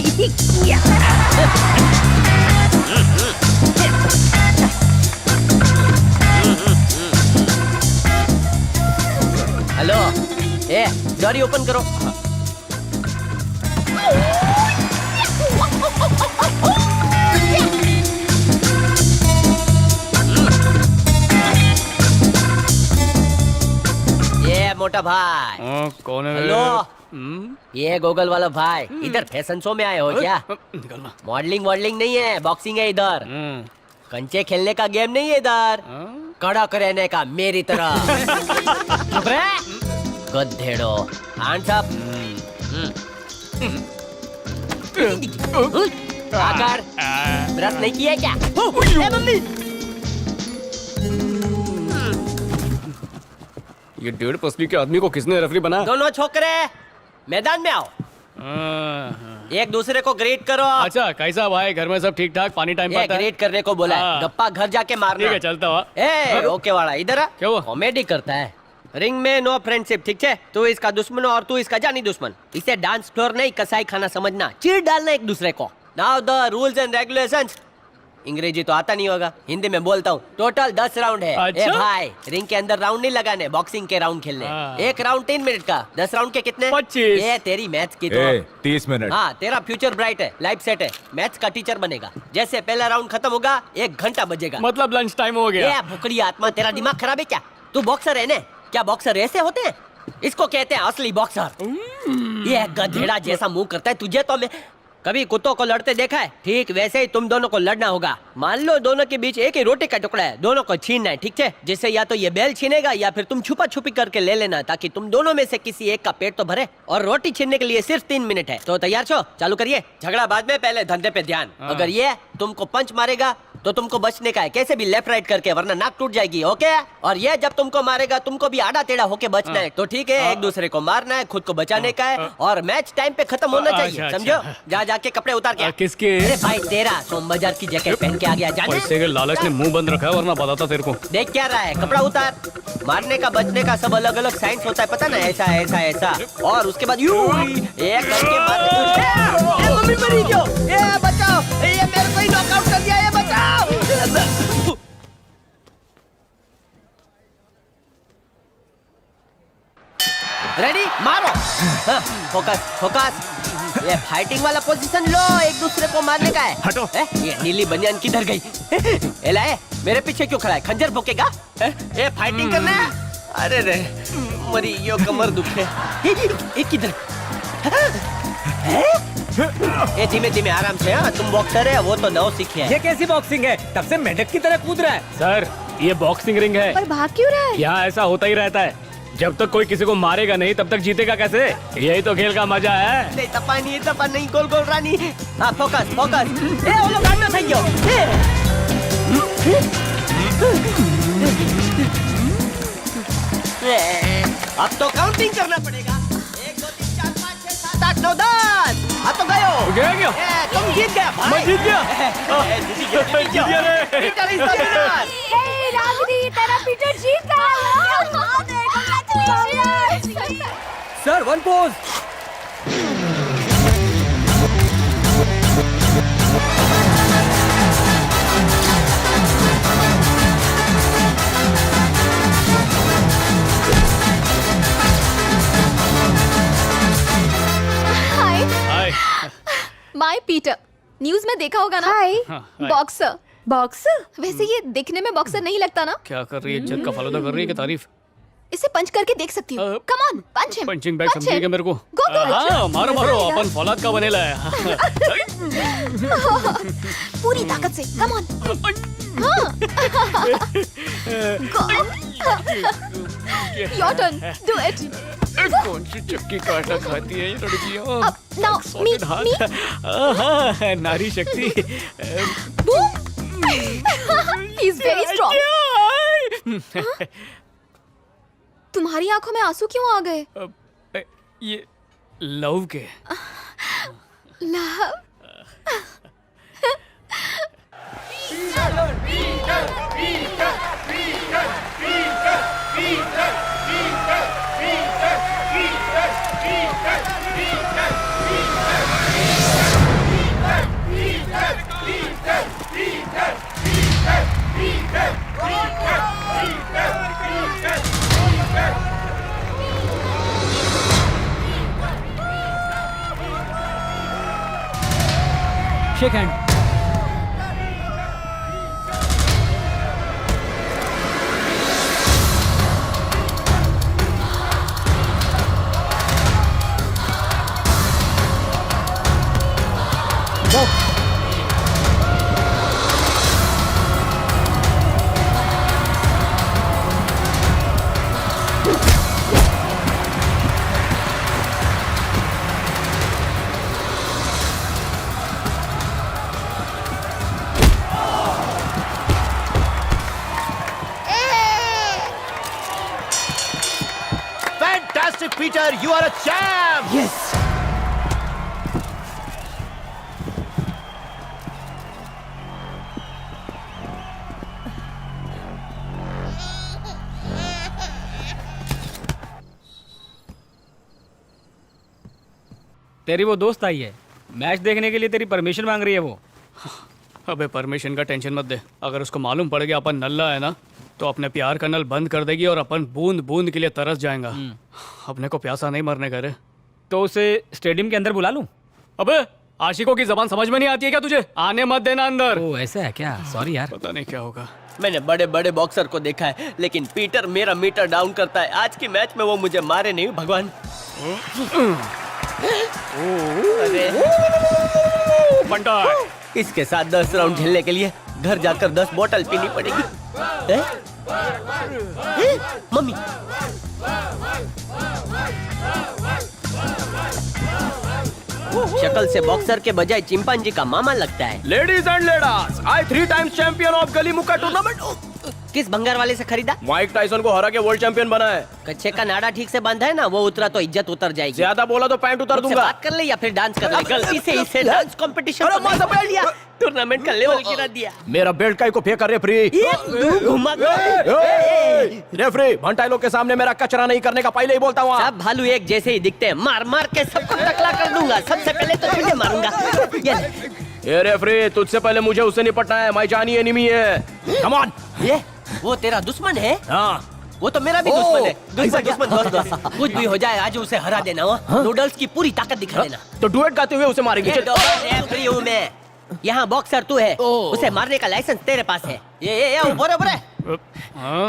हेलो, डोरी ओपन करो। मोटा भाई। कौन है? हेलो, ये गूगल वाला भाई। इधर फैशन शो में आए हो क्या? मॉडलिंग नहीं है, बॉक्सिंग है इधर। कंचे खेलने का गेम नहीं है इधर, कड़क रहने का मेरी तरह। चुप रहे गधेड़ो। Hands up. आकर ब्रश नहीं किया क्या? ए मम्मी, ये 1.5 पसली के आदमी को किसने रेफरी बनाया? दोनों छोकरे मैदान में आओ, एक दूसरे को ग्रेट करो। अच्छा, कैसा भाई? घर में सब ठीक ठाक? पानी टाइम ये पाता है? ग्रेट करने को बोला है, गप्पा घर जाके मारना। ठीक है, चलता हुआ। ए ओके वाला, इधर आ। क्या हुआ? कॉमेडी करता है। रिंग में नो फ्रेंडशिप, ठीक है? तू इसका दुश्मन और तू इसका जानी दुश्मन। इसे डांस फ्लोर नहीं, कसाई खाना समझना, चीर डालना एक दूसरे को। Now the rules and regulations. अंग्रेजी तो आता नहीं होगा, हिंदी में बोलता हूँ। टोटल 10 राउंड है। अच्छा? ए भाई, रिंग के अंदर राउंड नहीं लगाने, बॉक्सिंग के राउंड खेलने। एक राउंड 3 मिनट का, 10 राउंड के कितने? 25। ये तेरी मैथ्स की तो 30 मिनट। हाँ, तेरा फ्यूचर ब्राइट है, लाइफ सेट है, मैथ्स का टीचर बनेगा। जैसे पहला राउंड खत्म होगा, 1 घंटा बजेगा। मतलब लंच टाइम हो गया। ये भुकड़ी आत्मा, तेरा दिमाग खराब है क्या? तू बॉक्सर है ने? क्या बॉक्सर ऐसे होते हैं? इसको कहते हैं असली बॉक्सर। ये गधेड़ा जैसा मुंह करता है, तुझे तो मैं कभी कुत्तों को लड़ते देखा है? ठीक वैसे ही तुम दोनों को लड़ना होगा। मान लो दोनों के बीच एक ही रोटी का टुकड़ा है, दोनों को छीनना है, ठीक है? जिससे या तो ये बैल छीनेगा या फिर तुम छुपा छुपी करके ले लेना, ताकि तुम दोनों में से किसी एक का पेट तो भरे। और रोटी छीनने के लिए सिर्फ 3 मिनट है। तो तैयार छो, चालू करिए। झगड़ा बाद में, पहले धंधे पे ध्यान। अगर ये तुमको पंच मारेगा तो तुमको बचने का है, कैसे भी लेफ्ट राइट करके, वरना नाक टूट जाएगी। ओके? और ये जब तुमको मारेगा, तुमको भी आड़ा टेढ़ा होके बचना है। तो ठीक है, एक दूसरे को मारना है, खुद को बचाने का है, और मैच टाइम पे खत्म होना चाहिए, समझो? जा जाके कपड़े उतार के। किसके? अरे भाई तेरा, सोम बाजार की जैकेट पहन के आ गया, जाने। पैसे के लालच ने मुंह बंद रखा है, वरना बताता तेरे को। देख क्या रहा है, कपड़ा उतार। मारने का बचने का सब अलग अलग साइंस होता है, पता ना? ऐसा ऐसा ऐसा, और उसके बाद यूं एक करके मारने। मम्मी मरी क्यों? ये बचाओ, ये मेरे को ही नॉकआउट कर दिया, ये बचाओ। रेडी, मारो। हाँ, फोकस फोकस। ये फाइटिंग वाला पोजीशन लो, एक दूसरे को मारने का है। हटो। ये नीली बनियान किधर गई? एला है, मेरे पीछे क्यों खड़ा है? खंजर भोंकेगा? ये फाइटिंग करना है? अरे रे, मरी यो कमर दुखे। ये किधर? ये धीमे धीमे आराम से। हाँ, तुम बॉक्सर है, वो तो नौ सीखे है। ये कैसी बॉक्सिंग है? तब से मेंढक की तरह कूद रहा है। सर, ये बॉक्सिंग रिंग है। पर भाग क्यों रहा है? यहाँ ऐसा होता ही रहता है, जब तक कोई किसी को मारेगा नहीं तब तक जीतेगा कैसे? यही तो खेल का मजा है। नहीं तपा नहीं, गोल गोल रानी। हाँ, फोकस फोकस। ए वो लोग आना થઈ ગયો। अब तो काउंटिंग करना पड़ेगा। 1 2 3 4 5 6 7 8 9 10। अब तो गयो। गया। तुम जीत गया भाई। मैं जीत गया। जीत गया रे। Peter is the winner. ए रागिनी, तेरा पीटर जीत गया। Sir, 1 pose. Hi my Peter, news में देखा होगा ना? Hi boxer. बॉक्सर? वैसे ये दिखने में बॉक्सर नहीं लगता ना? क्या कर रही है? इज्जत का फालूदा कर रही है कि तारीफ? इसे पंच करके देख सकती हूँ। Come on, punch him. Punching bag समझिएगा मेरे को। Go, go, हाँ, मारो मारो, अपन फौलाद का बनेला है। पूरी ताकत से, come on. Your turn, do it. कौन सी चक्की काटा खाती है ये लड़कियाँ? नाउ मी हाँ, नारी शक्ति। He is very strong. तुम्हारी आंखों में आंसू क्यों आ गए? ये लव के। Love? Shake hand. Fantastic Peter, you are a champ. Yes. तेरी वो दोस्त आई है मैच देखने के लिए, तेरी परमिशन मांग रही है वो। अबे परमिशन का टेंशन मत दे, अगर उसको मालूम पड़ गया अपन नल्ला है ना तो अपने प्यार का नल बंद कर देगी और अपन बूंद बूंद के लिए तरस जाएगा। अपने को प्यासा नहीं मरने का रे। तो उसे स्टेडियम के अंदर बुला लूं? अबे आशिकों की जबान समझ में नहीं आती है क्या तुझे? आने मत देना अंदर। ओ ऐसा है क्या? सॉरी यार। पता नहीं क्या होगा। मैंने बड़े बड़े बॉक्सर को देखा है, लेकिन पीटर मेरा मीटर डाउन करता है। आज की मैच में वो मुझे मारे नहीं भगवान। अरे बंटा, इसके साथ 10 राउंड खेलने के लिए घर जाकर 10 बोतल पीनी पड़ेगी। मम्मी, शक्ल से बॉक्सर के बजाय चिंपांजी का मामा लगता है। Ladies and ladies, I 3 times champion of गली मुक्का टूर्नामेंट। किस भंगार वाले से खरीदा? माइक टाइसन को हरा के वर्ल्ड चैंपियन बना है। कच्चे का नाड़ा ठीक से बांधा है ना, वो उतरा तो इज्जत उतर जाएगी। ज्यादा बोला तो पैंट उतर मुझसे दूंगा। बात कर ले या फिर डांस कर ले। गलती से इसे डांस कंपटीशन में पकड़ लिया, टूर्नामेंट का लेवल गिरा दिया। मेरा बेल्ट का को फेंक कर रेफरी। घुमा रेफरी, भंटाई लोग के सामने मेरा कचरा नहीं करने का पहले ही बोलता हूँ। सब भालू एक जैसे ही दिखते हैं, मार मार के सबको टकला कर दूंगा। सबसे पहले तो तुझे मारूंगा। ये रेफरी, तुझसे पहले मुझे उससे निपटना है। माई जानी एनिमी है। Come on. ये वो तेरा दुश्मन है? हाँ, वो तो मेरा भी दुश्मन है। दुश्मन दोस्त। कुछ भी हो जाए आज उसे हरा देना। नूडल्स की पूरी ताकत दिखा देना। तो डुएट गाते हुए उसे मारेंगे। रेफरी हूँ मैं, यहाँ बॉक्सर तू है। उसे मारने का लाइसेंस तेरे पास है। ये ऊपर ऊपर।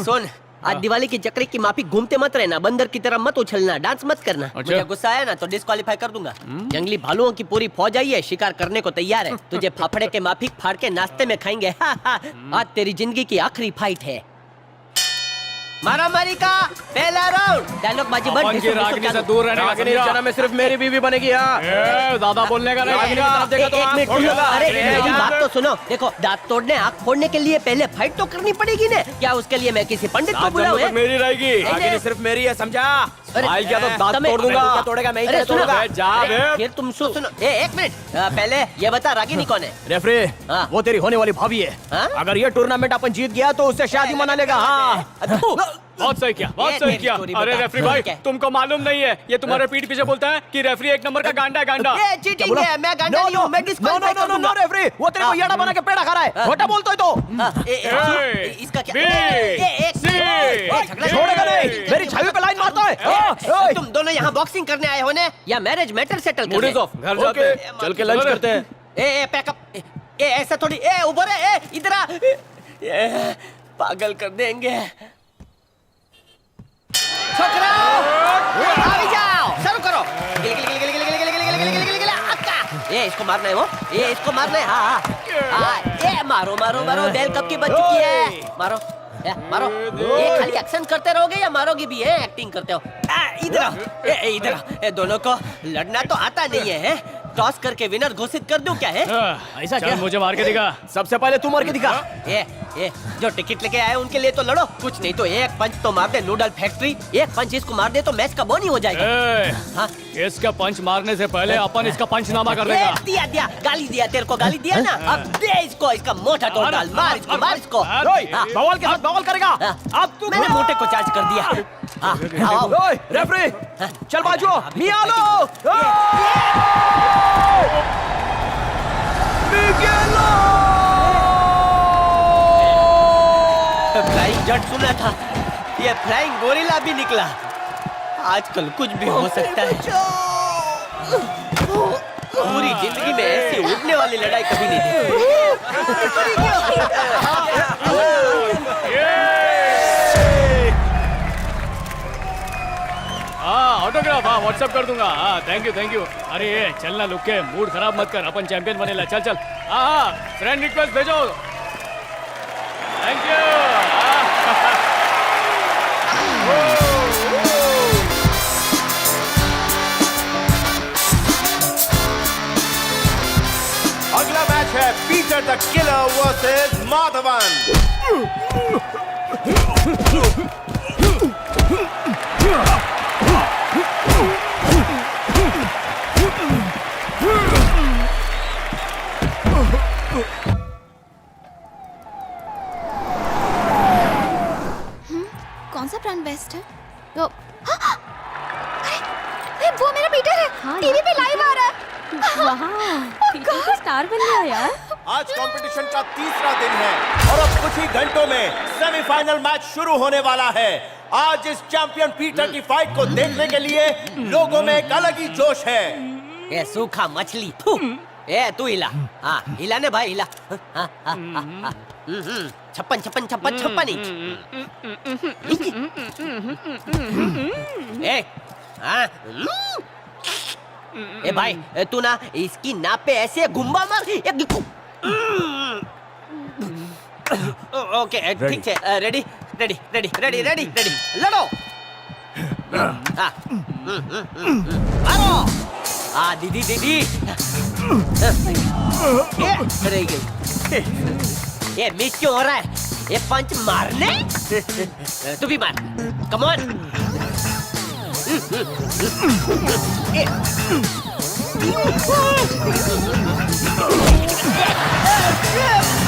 सुन, आज दिवाली की चक्री की माफी घूमते मत रहना। बंदर की तरह मत उछलना, डांस मत करना। मुझे गुस्सा आया ना तो डिस्क्वालीफाई कर दूंगा। जंगली भालुओं की पूरी फौज आई है, शिकार करने को तैयार है। तुझे फाफड़े के माफिक फाड़ के नाश्ते में खाएंगे। आज तेरी जिंदगी की आखिरी फाइट है। मारामारी का पहला राउंड। डायलॉग बाजी बंद। रागिनी से दूर रहने का रागिनी में सिर्फ मेरी बीवी बनेगी। ज्यादा बोलने का नहीं। एक मिनट सुनो। अरे मेरी बात तो सुनो। देखो, दांत तोड़ने, आँख फोड़ने के लिए पहले फाइट तो करनी पड़ेगी ना। क्या उसके लिए मैं किसी पंडित को बुलाऊं? मेरी रहेगी। रागिनी सिर्फ मेरी है, समझा? आइल क्या तो दांत तोड़ दूंगा। तोड़ेगा मैं ही तोड़ूंगा। फिर तुम सुनो। एक मिनट, पहले ये बता रागिनी कौन है? रेफरी, वो तेरी होने वाली भाभी है। अगर ये टूर्नामेंट अपन जीत गया तो उससे शादी मना लेगा। हाँ, बहुत सही किया, बहुत सही किया। अरे रेफरी भाई, तुमको मालूम नहीं है, ये तुम्हारे पीठ पीछे बोलता है कि रेफरी एक नंबर का गांडा है। गांडा चीटिंग है। मैं गांडा नहीं हूं, मैं डिस्क्वालीफाई कर दूंगा। नो रेफरी, वो तेरे को येड़ा बना के पेड़ा खा रहा है। खोटा बोलता है तो। इसका क्या? छोड़ेगा नहीं, मेरी छवि पे लाइन मारता है। तुम दोनों यहाँ बॉक्सिंग करने आए हो ने या मैरिज मैटर सेटल करने? घर जाते हैं, चल के लंच करते हैं। ए पैकअप। ऐसा थोड़ी। ऊपर है, इधर आ। पागल कर देंगे। छोकराओ, आगे जाओ, शुरू करो। ये इसको मारना है, वो ये इसको मारना है। हाँ, ये मारो मारो मारो। बेल कब की बच चुकी है। मारो मारो। ये खाली एक्शन करते रहोगे या मारोगे भी? है एक्टिंग करते हो। इधर इधर। दोनों को लड़ना तो आता नहीं है। टॉस करके विनर घोषित कर दूं क्या है? ऐसा क्या? मुझे मार के दिखा। सबसे पहले तू मार के दिखा। ये जो टिकट लेके आए उनके लिए तो लड़ो। कुछ नहीं तो एक पंच तो मार दे नूडल फैक्ट्री। एक पंच इसको मार दे तो मैच का बोनी हो जाएगा। हाँ? इसका पंच मारने से पहले अपन इसका पंचनामा कर देगा। दिया गाली दिया, तेरे को गाली दिया ना। अब दे इसको, इसका मोटा तोड़ डाल। मार इसको, मार इसको। बवाल के साथ बवाल करेगा। अब तू मैंने मोटे को चार्ज कर दिया। रेफरी, चल बाजू। मियालो, फ्लाइंग जट सुना था, ये फ्लाइंग गोरिल्ला भी निकला। आजकल कुछ भी हो सकता है। पूरी जिंदगी में ऐसी उठने वाली लड़ाई कभी नहीं देखी। ऑटोग्राफ व्हाट्सएप कर दूंगा। Thank you. अरे चलना लुक के, मूड खराब मत कर, अपन चैंपियन बनेला। चल। फ्रेंड रिक्वेस्ट भेजो। Thank you. अगला मैच है Peter the killer versus Madhavan. Front west है तो अरे वो मेरा पीटर है। टीवी पे लाइव आ रहा है। पीटर तो स्टार बन गया यार। आज कंपटीशन का तीसरा दिन है और अब कुछ ही घंटों में सेमीफाइनल मैच शुरू होने वाला है। आज इस चैंपियन पीटर की फाइट को देखने के लिए लोगों में एक अलग ही जोश है। ये सूखा मछली। थू। ए तू हिला। हाँ हिला ने भाई हिला। छप्पन छप्पन छप्पन छप्पन इंच। ए भाई तू ना इसकी नाप पे ऐसे घुम्बा मार। ओके ठीक है। Ready ready ready ready ready ready लड़ो। मारो। दीदी दीदी रह गई। ये मिस क्यों हो रहा है? ये पंच मारने। तू भी मार। Come on.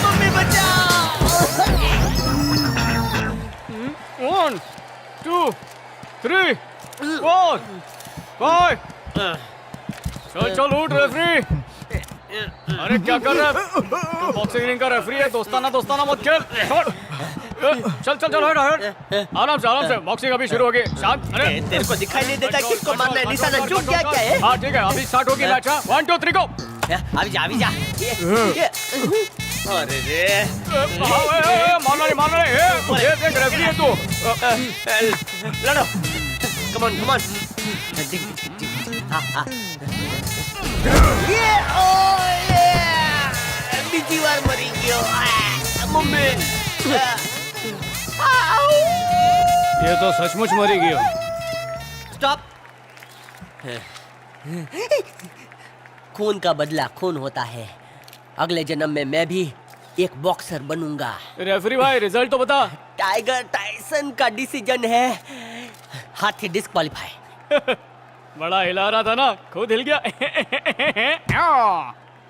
मम्मी बचाओ। 1 2 3 4 5 चल चल उठ रेफरी। अरे क्या कर रहा है? बॉक्सिंग रिंग का रेफरी है। दोस्ताना दोस्ताना मत खेल। चल चल चल हट आराम से बॉक्सिंग अभी शुरू होगी। शांत। अरे तेरे को दिखाई नहीं देता किसको मारना है? निशाना चूक गया क्या है? हाँ ठीक है अभी स्टार्ट होगी मैच। 1 2 3 गो। अभी जा अभी जा। अरे रे मारना नहीं ये देख रेफरी है तू। लड़ो। कम ऑन ये बीजी बार मरी गयो मम्मी। ये तो सचमुच मरी गई। स्टॉप। खून का बदला खून होता है। अगले जन्म में मैं भी एक बॉक्सर बनूंगा। रेफरी भाई रिजल्ट तो बता। टाइगर टाइसन का डिसीजन है हाथी डिस्क्वालीफाई। बड़ा हिला रहा था ना खुद हिल गया।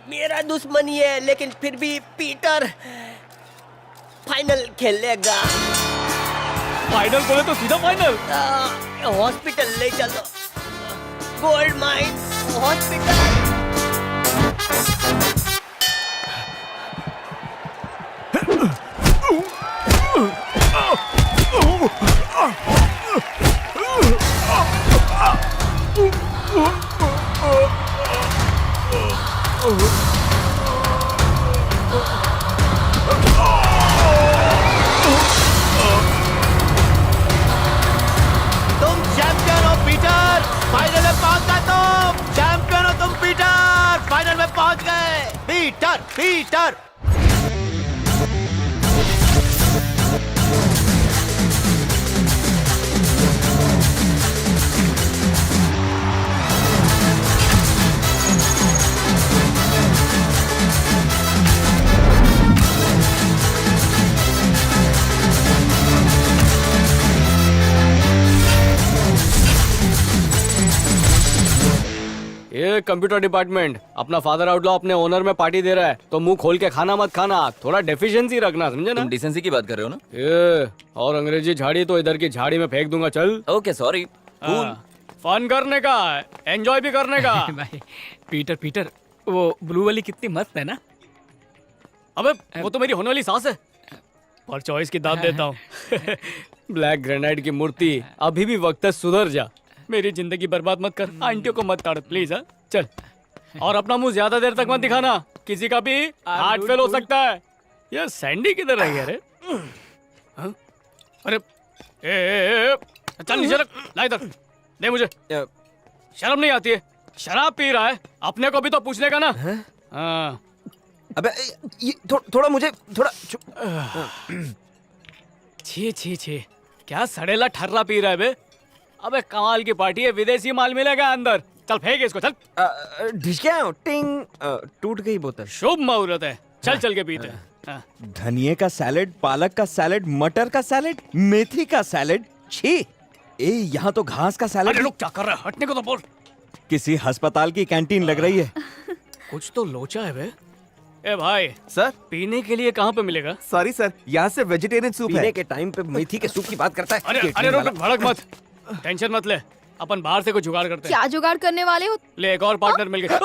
मेरा दुश्मन ही है लेकिन फिर भी पीटर फाइनल खेलेगा। फाइनल बोले तो सीधा फाइनल। हॉस्पिटल ले चलो। Gold mine hospital. तुम चैंपियन हो पीटर। फाइनल में पहुंच गए। तुम चैंपियन हो तुम पीटर। फाइनल में पहुंच गए। Peter Peter. ये कंप्यूटर डिपार्टमेंट अपना फादर आउटलॉ अपने ओनर में पार्टी दे रहा है तो मुंह खोल के खाना मत खाना। थोड़ा डेफिशिएंसी रखना समझे ना। तुम डिसेंसी की बात कर रहे हो ना? ये और अंग्रेजी झाड़ी तो इधर की झाड़ी में फेंक दूंगा। चल ओके सॉरी। फन करने का एंजॉय भी करने का। भाई पीटर वो ब्लू वाली कितनी मस्त है ना। अबे वो तो मेरी होने वाली सास है। पर चॉइस की दाद देता हूँ। ब्लैक ग्रेनाइट की मूर्ति अभी भी वक्त है सुधर जा। मेरी जिंदगी बर्बाद मत कर। आंटियों को मत ताड़ प्लीज। चल और अपना मुंह ज्यादा देर तक मत दिखाना। किसी का भी हार्ट फेल हो सकता है। ये सैंडी किधर रह गया रे? अरे ए, चल नीचे रख। ला इधर दे मुझे। शर्म नहीं आती है? शराब पी रहा है अपने को भी तो पूछने का ना। हाँ अबे ये थोड़ा मुझे थोड़ा छी छी छी क्या सड़ेला ठर्रा पी रहा है बे। अबे कमाल की पार्टी है। विदेशी माल मिलेगा अंदर। चल फेंक इसको। चल ढिशक्या टिंग टूट गई बोतल। शुभ मुहूर्त है। चल चल के पीते हैं। धनिये का सैलेड, पालक का सैलेड, मटर का सैलेड, मेथी का सैलेड। छी ए यहाँ तो घास का सैलेड। अरे लोग क्या कर रहा है? हटने को तो बोल। किसी अस्पताल की कैंटीन लग रही है। कुछ तो लोचा है बे। ए भाई सर पीने के लिए कहाँ पे मिलेगा? सॉरी सर, यहाँ से वेजिटेरियन सूप है। पीने के टाइम पे मेथी के सूप की बात करता है। अरे अरे रुक, भड़क मत, टेंशन मत ले, अपन बाहर से कुछ जुगाड़ करते हैं। क्या जुगाड़ करने वाले हो? ले एक और पार्टनर मिल गया।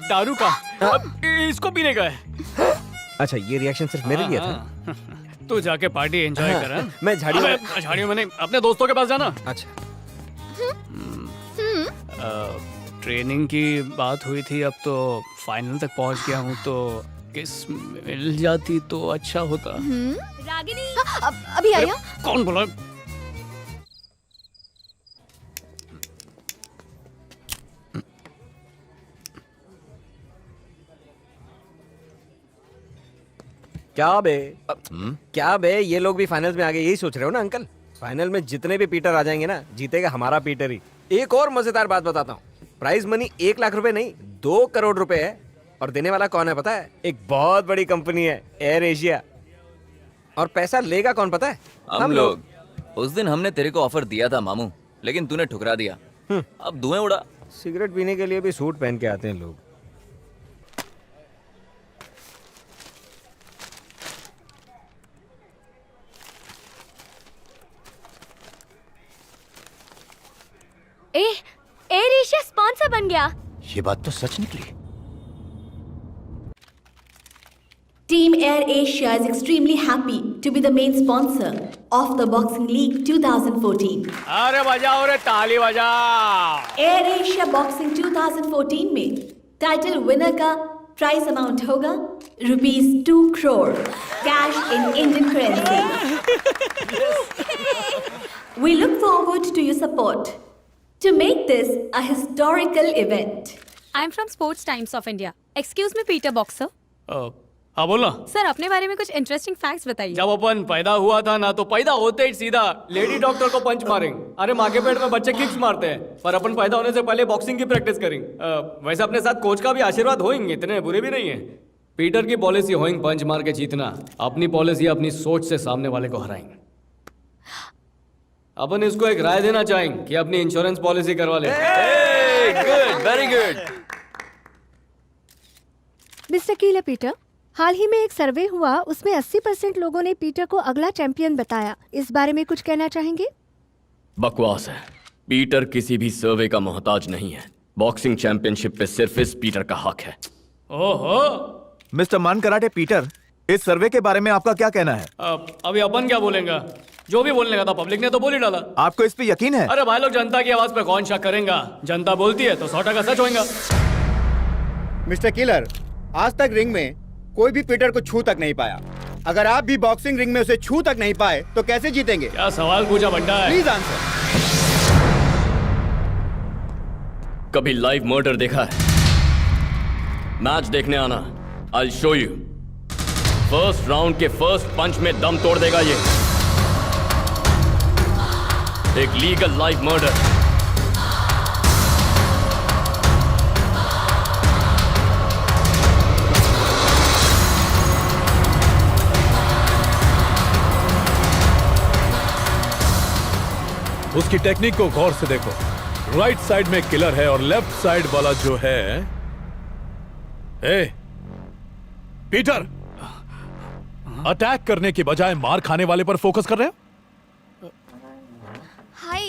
दारू का, इसको पीने का है। अच्छा ये रिएक्शन सिर्फ मेरे लिए था। तू जाके पार्टी एंजॉय कर। हाँ? मैं झाड़ियों में नहीं, अपने दोस्तों के पास जाना। अच्छा ट्रेनिंग की बात हुई थी, अब तो फाइनल तक पहुंच गया हूँ, तो किस मिल जाती तो अच्छा होता। रागिनी अभी आया? कौन बोला? क्या बे ये लोग भी फाइनल्स में आ गए, यही सोच रहे हो ना अंकल? फाइनल में जितने भी पीटर आ जाएंगे ना, जीतेगा हमारा पीटर ही। एक और मजेदार बात बताता हूँ, प्राइज मनी 1 लाख रुपए नहीं 2 करोड़ रुपए है। और देने वाला कौन है पता है? एक बहुत बड़ी कंपनी है, एयर एशिया। और पैसा लेगा कौन पता है? हम लोग। उस दिन हमने तेरे को ऑफर दिया था मामू, लेकिन तूने ठुकरा दिया। अब धुएं उड़ा। सिगरेट पीने के लिए भी सूट पहन के आते हैं लोग। एयर एशिया स्पॉन्सर बन गया। ये बात तो सच निकली। Team Air Asia is extremely happy to be the main sponsor of the Boxing League 2014. अरे बजाओ रे, ताली बजाओ। Air Asia Boxing 2014 में टाइटल विनर का प्राइस अमाउंट होगा ₹2 crore cash in Indian currency. We look forward to your support to make this a historical event. I am from sports times of India. Excuse me Peter boxer. हाँ बोलना। सर अपने बारे में कुछ इंटरेस्टिंग फैक्ट्स बताइए। जब अपन पैदा हुआ था ना, तो पैदा होते ही सीधा लेडी डॉक्टर को पंच मारेंगे। अरे माँ के पेट में बच्चे किक्स मारते हैं, पर अपन पैदा होने से पहले बॉक्सिंग की प्रैक्टिस करेंगे। वैसे अपने साथ कोच का भी आशीर्वाद होंगे, इतने बुरे भी नहीं है। पीटर की पॉलिसी होइंग पंच मार के जीतना, अपनी पॉलिसी अपनी सोच से सामने वाले को हराएंगे। अपन इसको एक राय देना चाहेंगे कि अपनी इंश्योरेंस पॉलिसी करवा ले। Good, very good. Mister Keeler Peter, हाल ही में एक सर्वे हुआ, उसमें 80% लोगों ने पीटर को अगला चैंपियन बताया। इस बारे में कुछ कहना चाहेंगे? बकवास है। पीटर किसी भी सर्वे का मोहताज नहीं है। बॉक्सिंग चैंपियनशिप पे सिर्फ इस पीटर का हक है। ओहो मिस्टर मान कराटे पीटर, इस सर्वे के बारे में आपका क्या कहना है? अभी अपन क्या बोलेंगे? जो भी बोलने का था पब्लिक ने तो बोल ही डाला। आपको इस पे यकीन है? अरे भाई लोग, जनता की आवाज पे कौन शक करेगा? जनता बोलती है तो 100% सच होगा। मिस्टर किलर, आज तक रिंग में कोई भी पीटर को छू तक नहीं पाया। अगर आप भी बॉक्सिंग रिंग में उसे छू तक नहीं पाए तो कैसे जीतेंगे? क्या सवाल पूछा बंडा है? Please answer. कभी लाइव मर्डर देखा है? मैच देखने आना, I'll show you। First round के फर्स्ट पंच में दम तोड़ देगा ये। एक लीगल लाइव मर्डर। उसकी टेक्निक को गौर से देखो। राइट साइड में किलर है और लेफ्ट साइड वाला जो है पीटर, अटैक करने की बजाय मार खाने वाले पर फोकस कर रहे हो। हाय।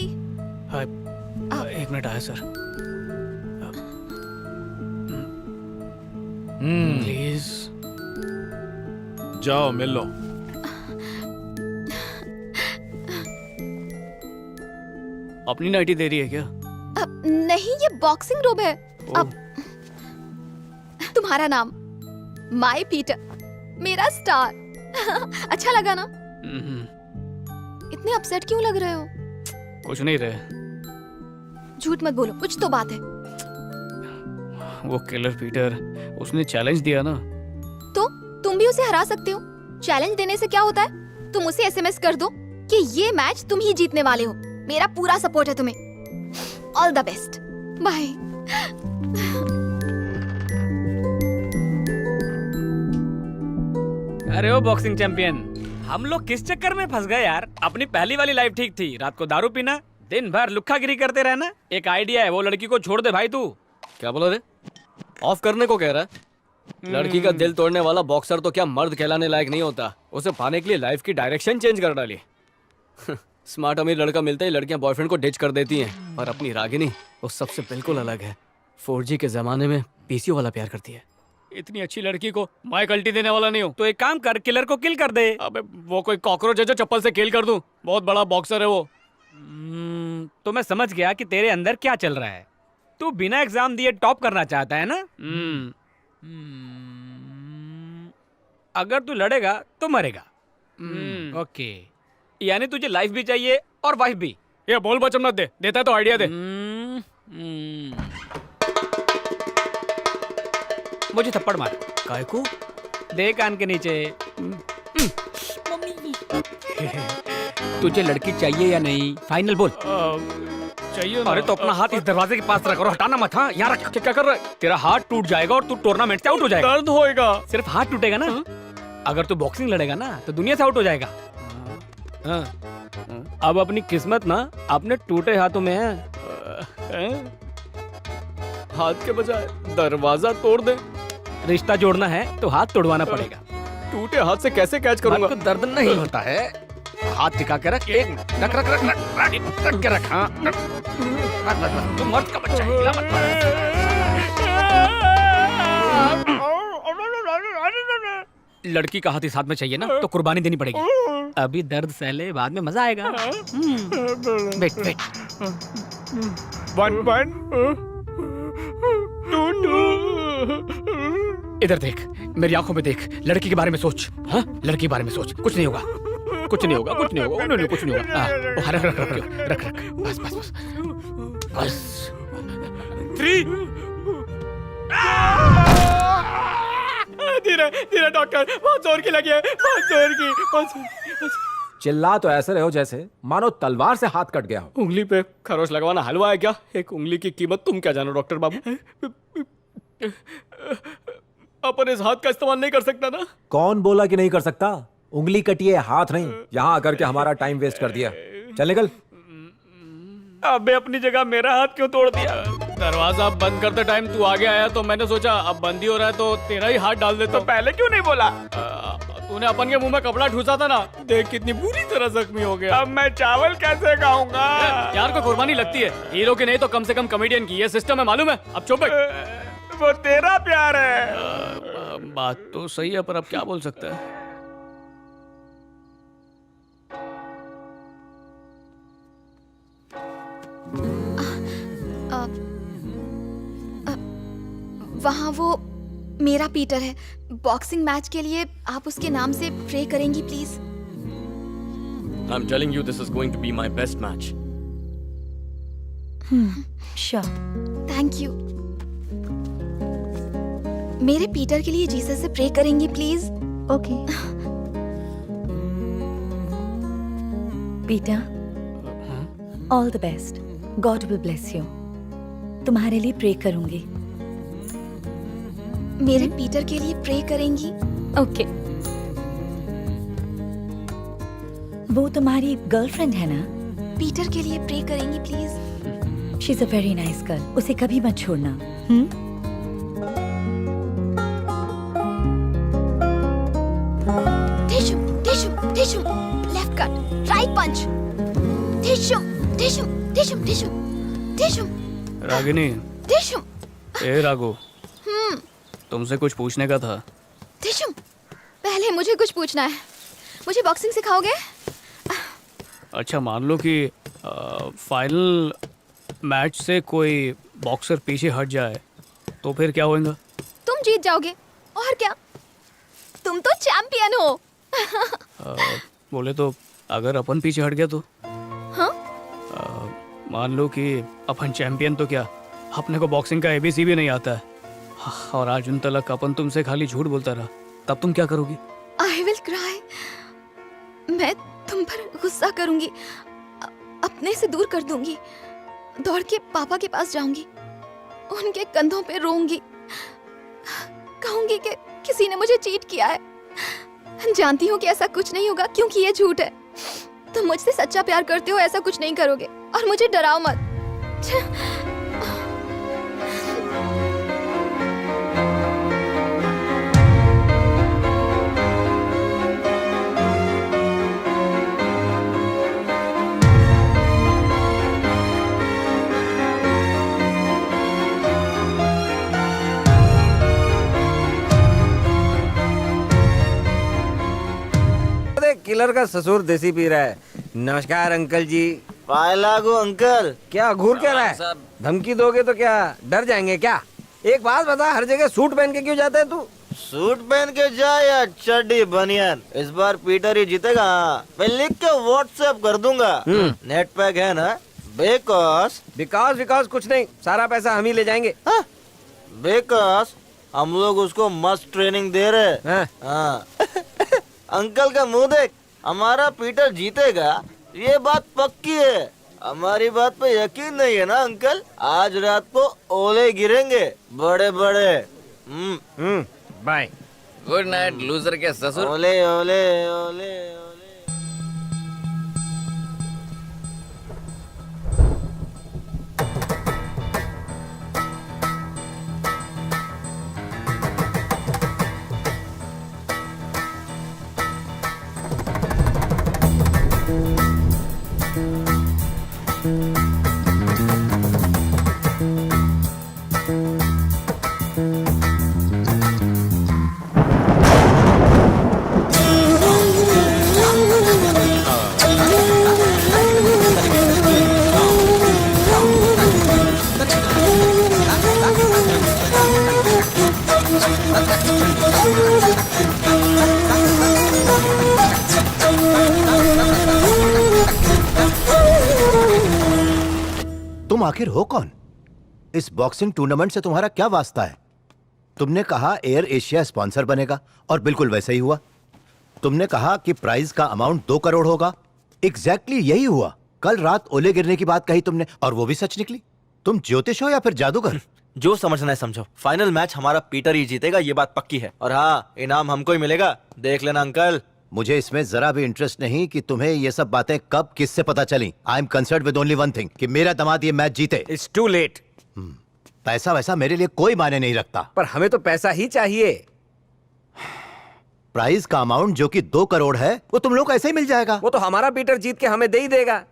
एक मिनट आया सर, प्लीज जाओ मिल लो। अपनी नाइटी दे रही है क्या? नहीं, ये बॉक्सिंग रूम है। अब तुम्हारा नाम? माय पीटर, मेरा स्टार। अच्छा लगा ना? इतने अपसेट क्यों लग रहे हो? कुछ नहीं रहे। झूठ मत बोलो, कुछ तो बात है। वो किलर पीटर, उसने चैलेंज दिया ना। तो तुम भी उसे हरा सकते हो। चैलेंज देने से क्या होता है? तुम उसे एसएमएस कर दो कि ये मैच तुम ही जीतने वाले हो। मेरा पूरा सपोर्ट है तुम्हें। All the best, bye. अरे ओ बॉक्सिंग चैंपियन, हम लोग किस चक्कर में फंस गए यार? अपनी पहली वाली लाइफ ठीक थी, रात को दारू पीना, दिन भर लुक्खागिरी करते रहना। एक आइडिया है, वो लड़की को छोड़ दे भाई तू। क्या बोला रे? ऑफ करने को कह रहा है? लड़की का दिल तोड़ने वाला बॉक्सर तो क्या मर्द कहलाने लायक नहीं होता, उसे पाने के लिए लाइफ की डायरेक्शन चेंज कर डाली। स्मार्ट अमीर लड़का मिलते ही लड़कियां बॉयफ्रेंड को डिच कर देती हैं, और अपनी रागिनी उस सबसे बिल्कुल अलग है। 4G के जमाने में पीसीओ वाला प्यार करती है। इतनी अच्छी लड़की को मैं कल्टी देने वाला नहीं हूँ, तो एक काम कर, किलर को किल कर दे। अबे वो कोई कॉकरोच है जो चप्पल से किल कर दूं? बहुत बड़ा बॉक्सर है वो। तो मैं समझ गया कि तेरे अंदर क्या चल रहा है। तू बिना एग्जाम दिए टॉप करना चाहता है ना? अगर तू लड़ेगा तो मरेगा। ओके, यानी तुझे लाइफ भी चाहिए और वाइफ भी। ये बोल बचन मत दे, देता है तो आइडिया दे। मुझे थप्पड़ मार। काय को? दे कान के नीचे। तुझे लड़की चाहिए या नहीं? फाइनल बोल। चाहिए ना। अरे तो अपना हाथ इस दरवाजे के पास रख और हटाना मत। हाँ, यहाँ रख। क्या कर रहा है? तेरा हाथ टूट जाएगा और तू टूर्नामेंट से आउट हो जाएगा। दर्द होएगा। सिर्फ हाथ टूटेगा ना? अगर तू बॉक्सिंग लड़ेगा ना तो दुनिया से आउट हो जाएगा। हाँ। अब अपनी किस्मत ना अपने टूटे हाथों में है। हाथ के बजाय दरवाजा तोड़ दे। रिश्ता जोड़ना है तो हाथ तोड़वाना पड़ेगा। टूटे हाथ से कैसे कैच करूंगा? आपको दर्द नहीं होता है? हाथ टिका के रख। एक रख रख रख रख के रख। हाँ, तू मर्द का बच्चा है, हिला मत। लड़की का हाथ इस हाथ में चाहिए ना, तो कुर्बानी देनी पड़ेगी। अभी दर्द सहले, बाद में मजा आएगा। Wait wait. 1 1 2 2। इधर देख, मेरी आंखों में देख, लड़की के बारे में सोच। हाँ, लड़की के बारे में सोच। कुछ नहीं होगा, कुछ नहीं होगा, कुछ नहीं होगा, नहीं, कुछ नहीं होगा। रख रख रख रख रख। बस बस बस बस। 3। धीरे धीरे डॉक्टर, बहुत जोर की लगी है, बहुत जोर की। चिल्ला तो ऐसे रहे हो जैसे मानो तलवार से हाथ कट गया हो। उंगली पे खरोच लगवाना हलवा है क्या? एक उंगली की कीमत तुम क्या जानो डॉक्टर बाबू। अपन इस हाथ का इस्तेमाल नहीं कर सकता ना? कौन बोला कि नहीं कर सकता? उंगली कटी है, हाथ नहीं। यहाँ आकर के हमारा टाइम वेस्ट कर दिया। चल निकल। अबे अपनी जगह मेरा हाथ क्यों तोड़ दिया? दरवाजा बंद करते टाइम तू आगे आया तो मैंने सोचा अब बंद ही हो रहा है तो तेरा ही हाथ डाल देता। तो पहले क्यों नहीं बोला? तूने अपन के मुंह में कपड़ा ठूसा था ना, देख कितनी बुरी तरह जख्मी हो गया। अब मैं चावल कैसे खाऊंगा? यार को कुर्बानी लगती है, हीरो की नहीं तो कम से कम कॉमेडियन की। ये सिस्टम है, मालूम है? अब चुप बैठ। वो तेरा प्यार है। बात तो सही है, पर अब क्या बोल सकते हैं? वहाँ वो मेरा पीटर है। बॉक्सिंग मैच के लिए आप उसके नाम से प्रे करेंगी please? I'm telling you, this is going to be my best match. Sure. Thank you. मेरे पीटर के लिए जीसस से प्रे करेंगी please? Okay. Peter, all the best. God will bless you. तुम्हारे लिए प्रे करूंगी। मेरे पीटर के लिए प्रे करेंगी? ओके। वो तुम्हारी गर्लफ्रेंड है ना? पीटर के लिए प्रे करेंगी please? She is a very nice girl. उसे कभी मत छोड़ना। Tissue tissue tissue. Left cut, right punch. Tissue tissue tissue tissue tissue. Ragini. Tissue. ए राघु, तुमसे कुछ पूछने का था। टिश्यू, पहले मुझे कुछ पूछना है। मुझे बॉक्सिंग सिखाओगे? अच्छा, मान लो कि फाइनल मैच से कोई बॉक्सर पीछे हट जाए तो फिर क्या होगा? तुम जीत जाओगे, और क्या? तुम तो चैंपियन हो। बोले तो अगर अपन पीछे हट गया तो? हाँ? मान लो कि अपन चैंपियन तो क्या, अपने को बॉक्सिंग का ABC भी नहीं आता है, और आज उन तलक अपन तुमसे खाली झूठ बोलता रहा, तब तुम क्या करोगी? I will cry। मैं तुम पर गुस्सा करूंगी, अपने से दूर कर दूंगी, दौड़ के पापा के पास जाऊंगी, उनके कंधों पे रोऊंगी, कहूंगी कि किसी ने मुझे चीट किया है। जानती हूँ कि ऐसा कुछ नहीं होगा क्योंकि ये झूठ है। तुम मुझसे सच्चा प्यार करते हो, ऐसा कुछ नहीं करोगे, और मुझे डराओ मत। किलर का ससुर देसी पी रहा है। नमस्कार अंकल जी। पाए लागू अंकल। क्या घूर क्या रहा है? धमकी दोगे तो क्या डर जाएंगे क्या? एक बात बता, हर जगह सूट पहन के क्यों जाता है तू? सूट पहन के जा या चड्डी बनियान, इस बार पीटर ही जीतेगा। मैं लिख के व्हाट्सएप कर दूंगा। नेट पैक है ना? बिकॉज कुछ नहीं, सारा पैसा हम ही ले जाएंगे। बिकॉज हम लोग उसको मस्त ट्रेनिंग दे रहे हैं। हाँ। अंकल का मुंह देख, हमारा पीटर जीतेगा ये बात पक्की है। हमारी बात पे यकीन नहीं है ना अंकल? आज रात को ओले गिरेंगे बड़े बड़े। बाय। गुड नाइट लूजर के ससुर। ओले ओले ओले। तुम आखिर हो कौन? इस बॉक्सिंग टूर्नामेंट से तुम्हारा क्या वास्ता है? तुमने कहा एयर एशिया स्पॉन्सर बनेगा और बिल्कुल वैसा ही हुआ। तुमने कहा कि प्राइज का अमाउंट 2 करोड़ होगा, एग्जैक्टली यही हुआ। कल रात ओले गिरने की बात कही तुमने और वो भी सच निकली। तुम ज्योतिष हो या फिर जादूगर? जो समझना है समझो। फाइनल मैच हमारा पीटर ही जीतेगा ये बात पक्की है। और हाँ, इनाम हमको ही मिलेगा, देख लेना अंकल। मुझे इसमें जरा भी इंटरेस्ट नहीं कि तुम्हें ये सब बातें कब किससे पता चली। I am concerned with only one thing, कि मेरा दामाद ये मैच जीते। It's too late. पैसा वैसा मेरे लिए कोई मायने नहीं रखता। पर हमें तो पैसा ही चाहिए। प्राइज का अमाउंट जो कि 2 करोड़ है वो तुम लोग को ऐसे ही मिल जाएगा। वो तो हमारा पीटर जीत के हमें दे ही देगा।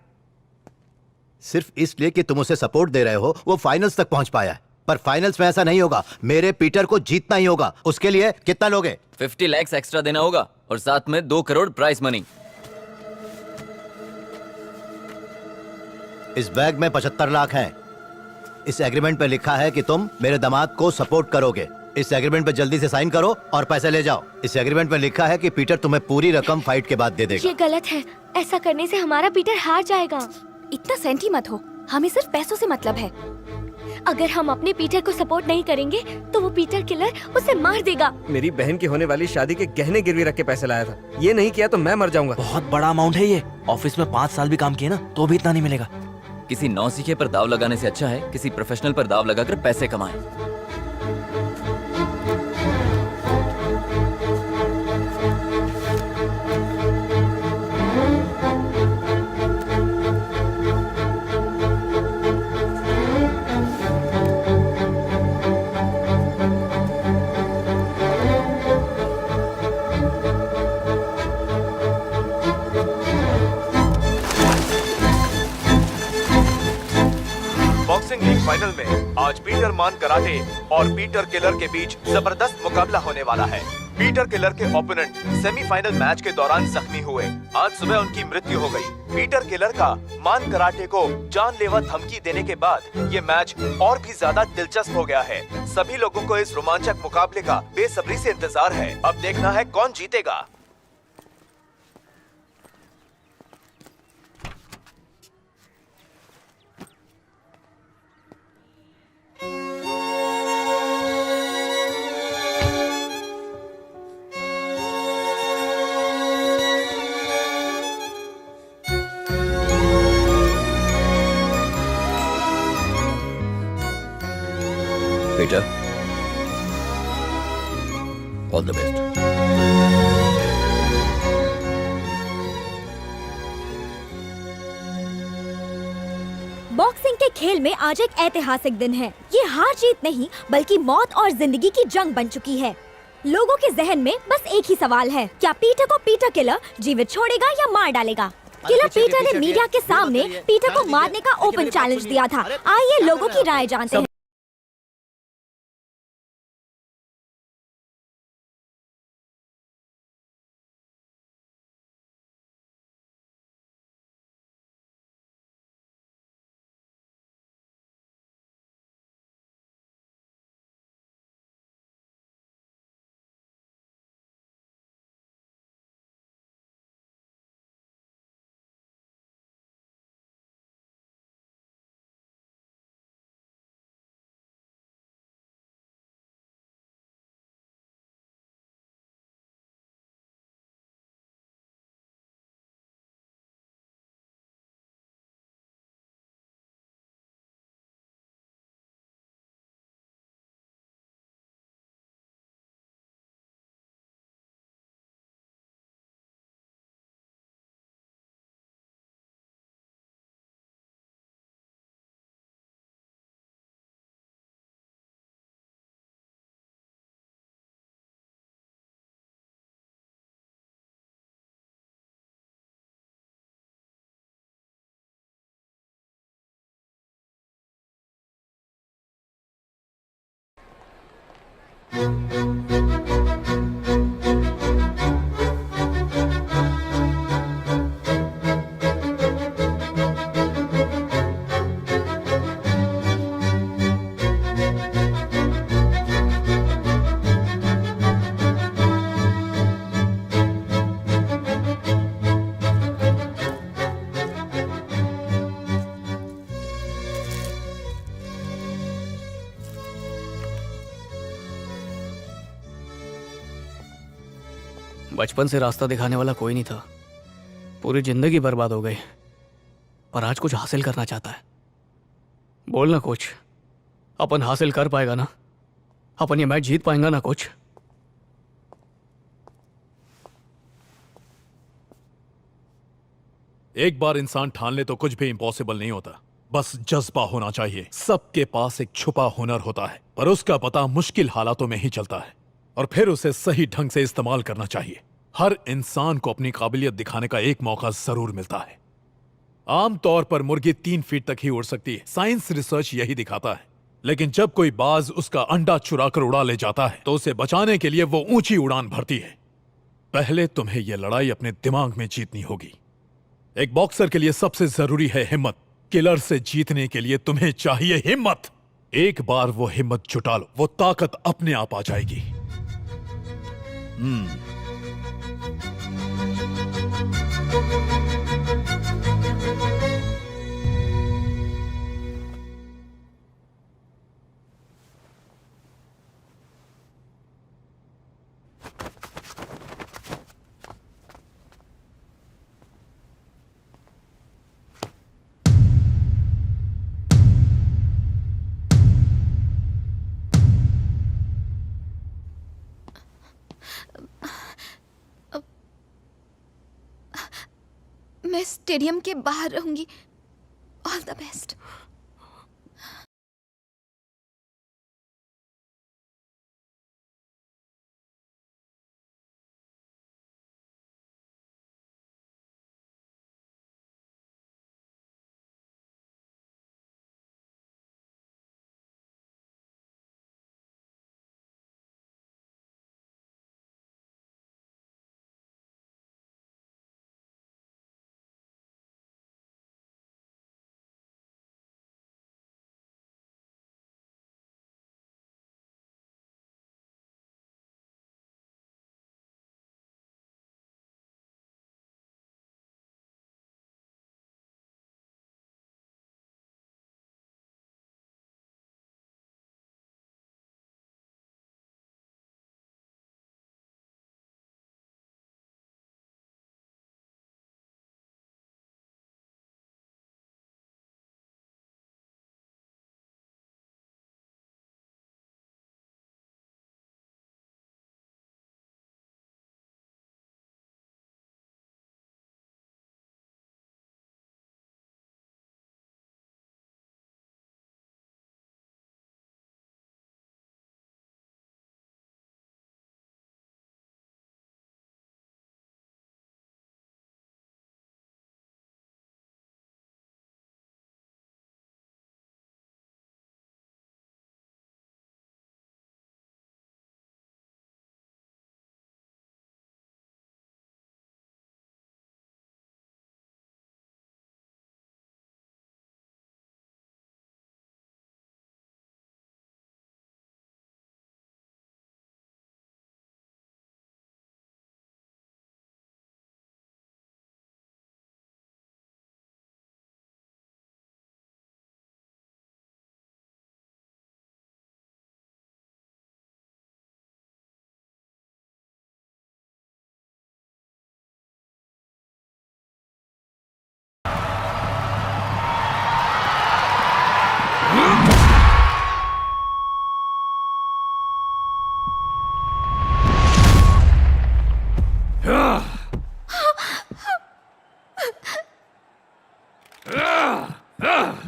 सिर्फ इसलिए कि तुम उसे सपोर्ट दे रहे हो वो फाइनल्स तक पहुंच पाया है। पर फाइनल्स में ऐसा नहीं होगा, मेरे पीटर को जीतना ही होगा। उसके लिए कितना लोगे? 50 लाख एक्स्ट्रा देना होगा और साथ में 2 करोड़ प्राइस मनी। इस बैग में 75 लाख हैं। इस एग्रीमेंट पे लिखा है कि तुम मेरे दामाद को सपोर्ट करोगे। इस एग्रीमेंट पे जल्दी से साइन करो और पैसे ले जाओ। इस एग्रीमेंट में लिखा है कि पीटर तुम्हें पूरी रकम फाइट के बाद दे देगा। ये गलत है, ऐसा करने से हमारा पीटर हार जाएगा। इतना सेंटी मत हो, हमें सिर्फ पैसों से मतलब है। अगर हम अपने पीटर को सपोर्ट नहीं करेंगे तो वो पीटर किलर उसे मार देगा। मेरी बहन की होने वाली शादी के गहने गिरवी रख के पैसे लाया था, ये नहीं किया तो मैं मर जाऊंगा। बहुत बड़ा अमाउंट है ये। ऑफिस में 5 साल भी काम किए ना तो भी इतना नहीं मिलेगा। किसी नौसिखे पर दाव लगाने से अच्छा है किसी प्रोफेशनल पर दाव लगाकर पैसे कमाएं। बॉक्सिंग लीग फाइनल में आज पीटर मान कराटे और पीटर किलर के बीच जबरदस्त मुकाबला होने वाला है। पीटर किलर के ओपोनेंट सेमीफाइनल मैच के दौरान जख्मी हुए। आज सुबह उनकी मृत्यु हो गई। पीटर किलर का मान कराटे को जानलेवा धमकी देने के बाद ये मैच और भी ज्यादा दिलचस्प हो गया है। सभी लोगों को इस रोमांचक मुकाबले का बेसब्री से इंतजार है। अब देखना है कौन जीतेगा। Peter, all the best. Boxing के खेल में आज एक ऐतिहासिक दिन है। ये हार जीत नहीं बल्कि मौत और जिंदगी की जंग बन चुकी है। लोगों के जहन में बस एक ही सवाल है, क्या पीटर को पीटर किलर जीवित छोड़ेगा या मार डालेगा? किलर पीटर ने मीडिया के सामने पीटर को मारने का ओपन चैलेंज दिया था। आइए लोगों की राय जानते हैं। बचपन से रास्ता दिखाने वाला कोई नहीं था, पूरी जिंदगी बर्बाद हो गई, पर आज कुछ हासिल करना चाहता है। बोल ना कुछ, अपन हासिल कर पाएगा ना? अपन ये मैच जीत पाएगा ना कुछ? एक बार इंसान ठान ले तो कुछ भी इम्पॉसिबल नहीं होता, बस जज्बा होना चाहिए। सबके पास एक छुपा हुनर होता है, पर उसका पता मुश्किल हालातों में ही चलता है, और फिर उसे सही ढंग से इस्तेमाल करना चाहिए। हर इंसान को अपनी काबिलियत दिखाने का एक मौका जरूर मिलता है। आमतौर पर मुर्गी 3 फीट तक ही उड़ सकती है, साइंस रिसर्च यही दिखाता है। लेकिन जब कोई बाज उसका अंडा चुरा कर उड़ा ले जाता है तो उसे बचाने के लिए वो ऊंची उड़ान भरती है। पहले तुम्हें यह लड़ाई अपने दिमाग में जीतनी होगी। एक बॉक्सर के लिए सबसे जरूरी है हिम्मत। किलर से जीतने के लिए तुम्हें चाहिए हिम्मत। एक बार वो हिम्मत जुटा लो, वो ताकत अपने आप आ जाएगी। मैं स्टेडियम के बाहर रहूंगी। All the best.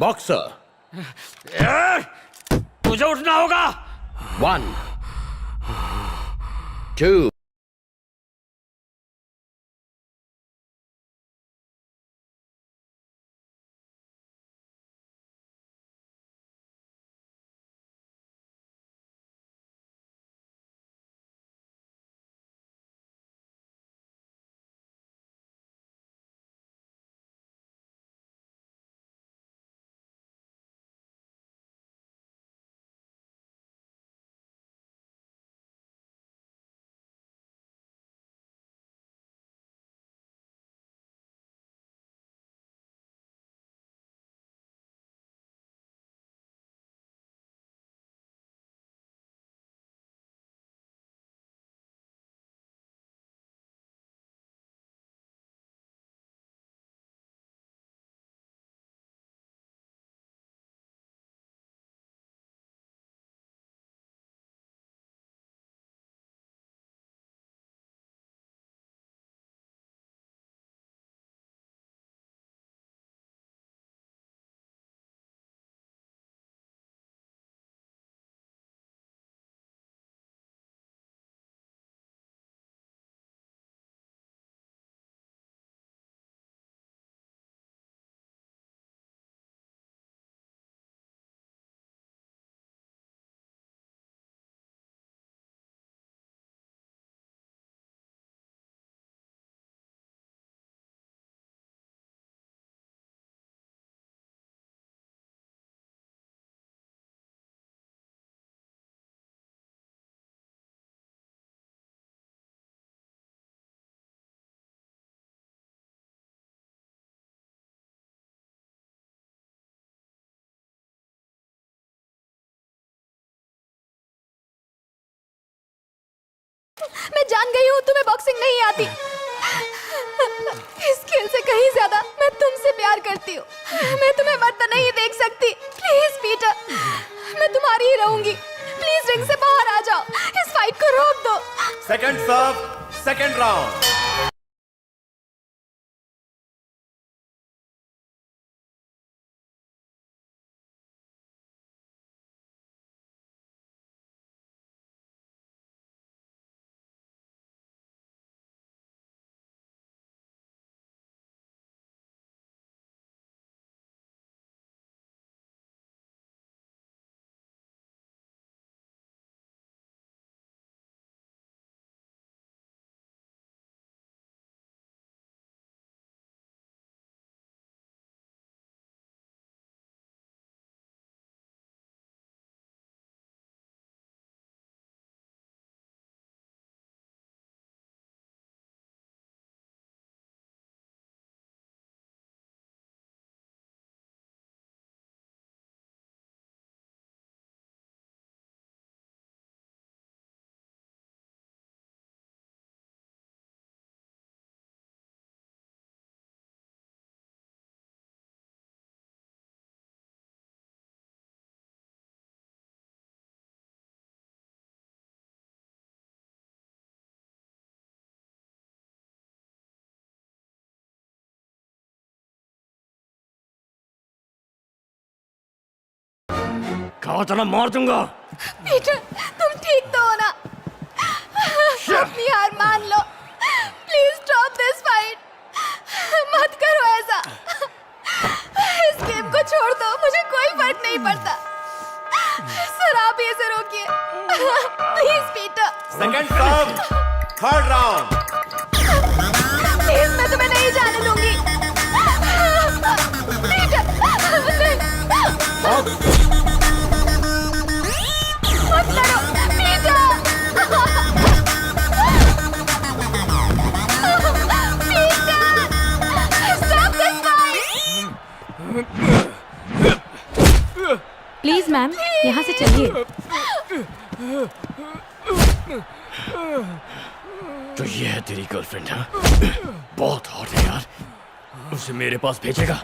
बॉक्सर, तुझे उठना होगा। 1 2 मैं जान गई हूँ तुम्हें बॉक्सिंग नहीं आती। इस खेल से कहीं ज्यादा मैं तुमसे प्यार करती हूँ। मैं तुम्हें मरता नहीं देख सकती। प्लीज पीटर, मैं तुम्हारी ही रहूंगी। प्लीज रिंग से बाहर आ जाओ, इस फाइट को रोक दो। सेकंड सर्व, सेकंड राउंड। कहा था ना मार दूंगा। पीटर, तुम ठीक तो हो ना? अपनी हार मान लो। Please stop this fight. मत करो ऐसा। इस गेम को छोड़ दो, मुझे कोई फर्क नहीं पड़ता। सर आप ही इसे रोकिए। Please Peter. Second serve, third round. Please मैं तुम्हें नहीं जाने दूंगी। पीटर, मत लड़ो, Peter. Stop this fight! Please ma'am, यहाँ से चलिए। तो ये है तेरी गर्लफ्रेंड? हाँ, बहुत हॉट है यार। उसे मेरे पास भेजेगा?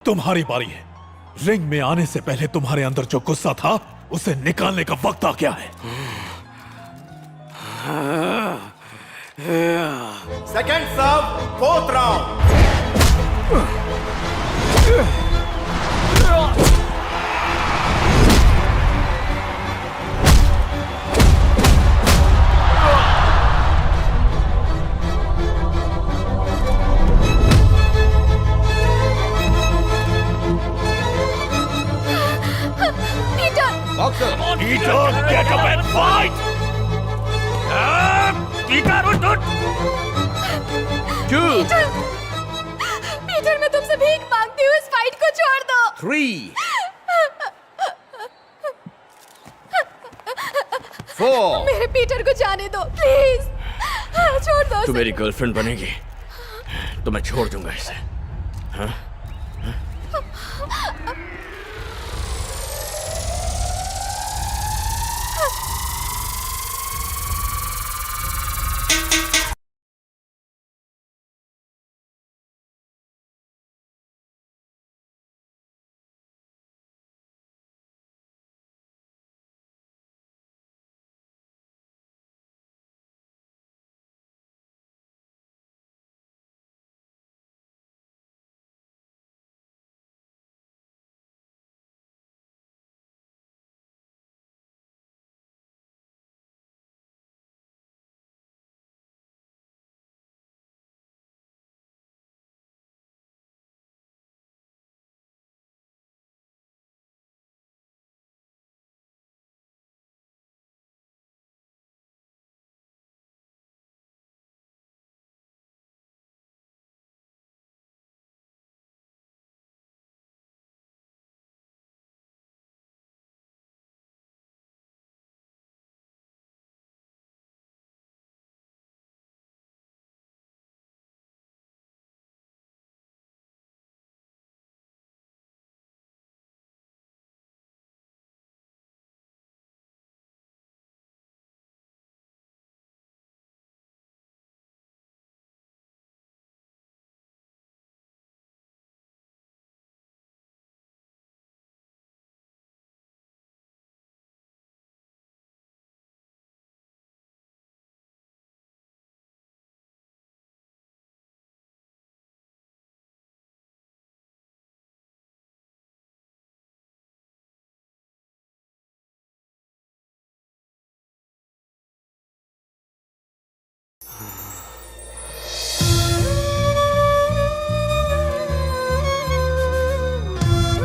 तुम्हारी बारी है। रिंग में आने से पहले तुम्हारे अंदर जो गुस्सा था उसे निकालने का वक्त आ गया है। Second serve, fourth round. Peter, get up and fight! Peter, उठ! पीटर, मैं तुमसे भीख मांगती हूँ, इस फाइट को छोड़ दो। 3 4 मेरे पीटर को जाने दो, प्लीज। छोड़ दो तू उसे। मेरी गर्लफ्रेंड बनेगी तो मैं छोड़ दूंगा इसे। हाँ?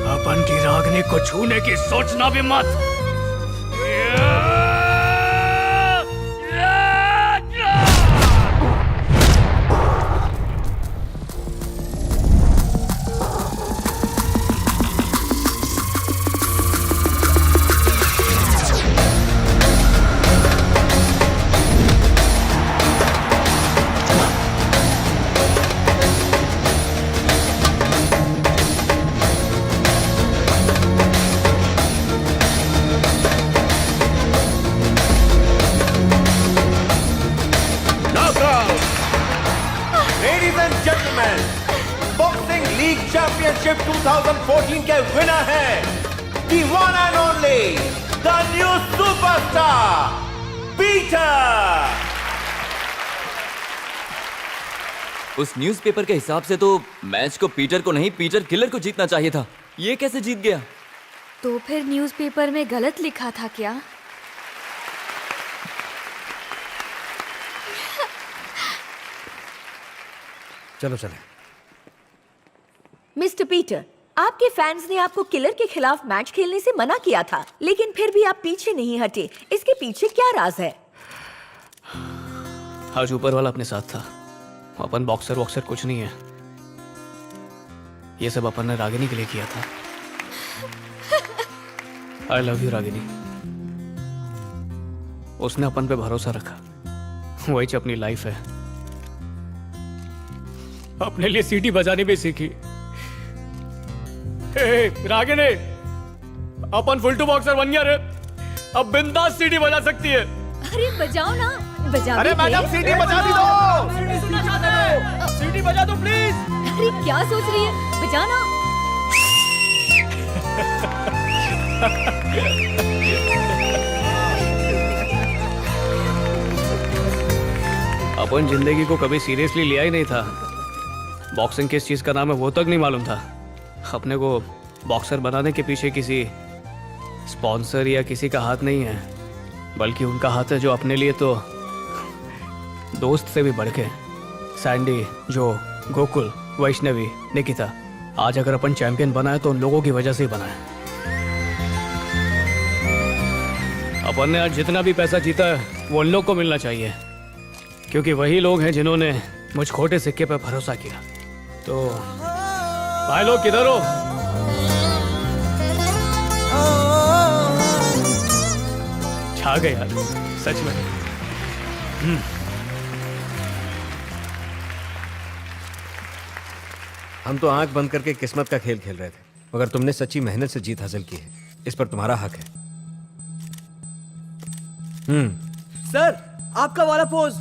अपन की रागनी को छूने की सोचना भी मत। चैंपियनशिप 2014 के विनर हैं the one and only the new superstar Peter. उस न्यूज़पेपर के हिसाब से तो मैच को पीटर को नहीं पीटर किलर को जीतना चाहिए था। ये कैसे जीत गया? तो फिर न्यूज़पेपर में गलत लिखा था क्या? चलो चले। मिस्टर पीटर, आपके फैंस ने आपको किलर के खिलाफ मैच खेलने से मना किया था, लेकिन फिर भी आप पीछे नहीं हटे। इसके पीछे क्या राज है? आज ऊपर वाला अपने साथ था। अपन बॉक्सर वॉक्सर कुछ नहीं है। ये सब अपन ने रागिनी के लिए किया था। I love you Ragini. उसने अपन पे भरोसा रखा, वही अपनी लाइफ है। अपने लिए सीटी बजानी भी सीखी। रागिनी, अपन फुल टू बॉक्सर बन गया रे। अब बिंदास सीटी बजा सकती है। अरे बजाओ ना, बजा। अरे मैडम सीटी बजा दी दो। सीटी सुनना चाहते हैं? सीटी बजा दो प्लीज। अरे क्या सोच रही है, बजाना। अपन जिंदगी को कभी सीरियसली लिया ही नहीं था। बॉक्सिंग किस चीज का नाम है वो तक नहीं मालूम था। अपने को बॉक्सर बनाने के पीछे किसी स्पॉन्सर या किसी का हाथ नहीं है, बल्कि उनका हाथ है जो अपने लिए तो दोस्त से भी बढ़ के सैंडी, जो, गोकुल, वैष्णवी, निकिता, आज अगर अपन चैंपियन बना है तो उन लोगों की वजह से ही बना है। अपन ने आज जितना भी पैसा जीता है वो उन लोग को मिलना चाहिए, क्योंकि वही लोग हैं जिन्होंने मुझ खोटे सिक्के पर भरोसा किया। तो भाई लोग किधर हो? छा गए यार सच में। हम तो आंख बंद करके किस्मत का खेल खेल रहे थे, मगर तुमने सच्ची मेहनत से जीत हासिल की है, इस पर तुम्हारा हक है। सर, आपका वाला पोज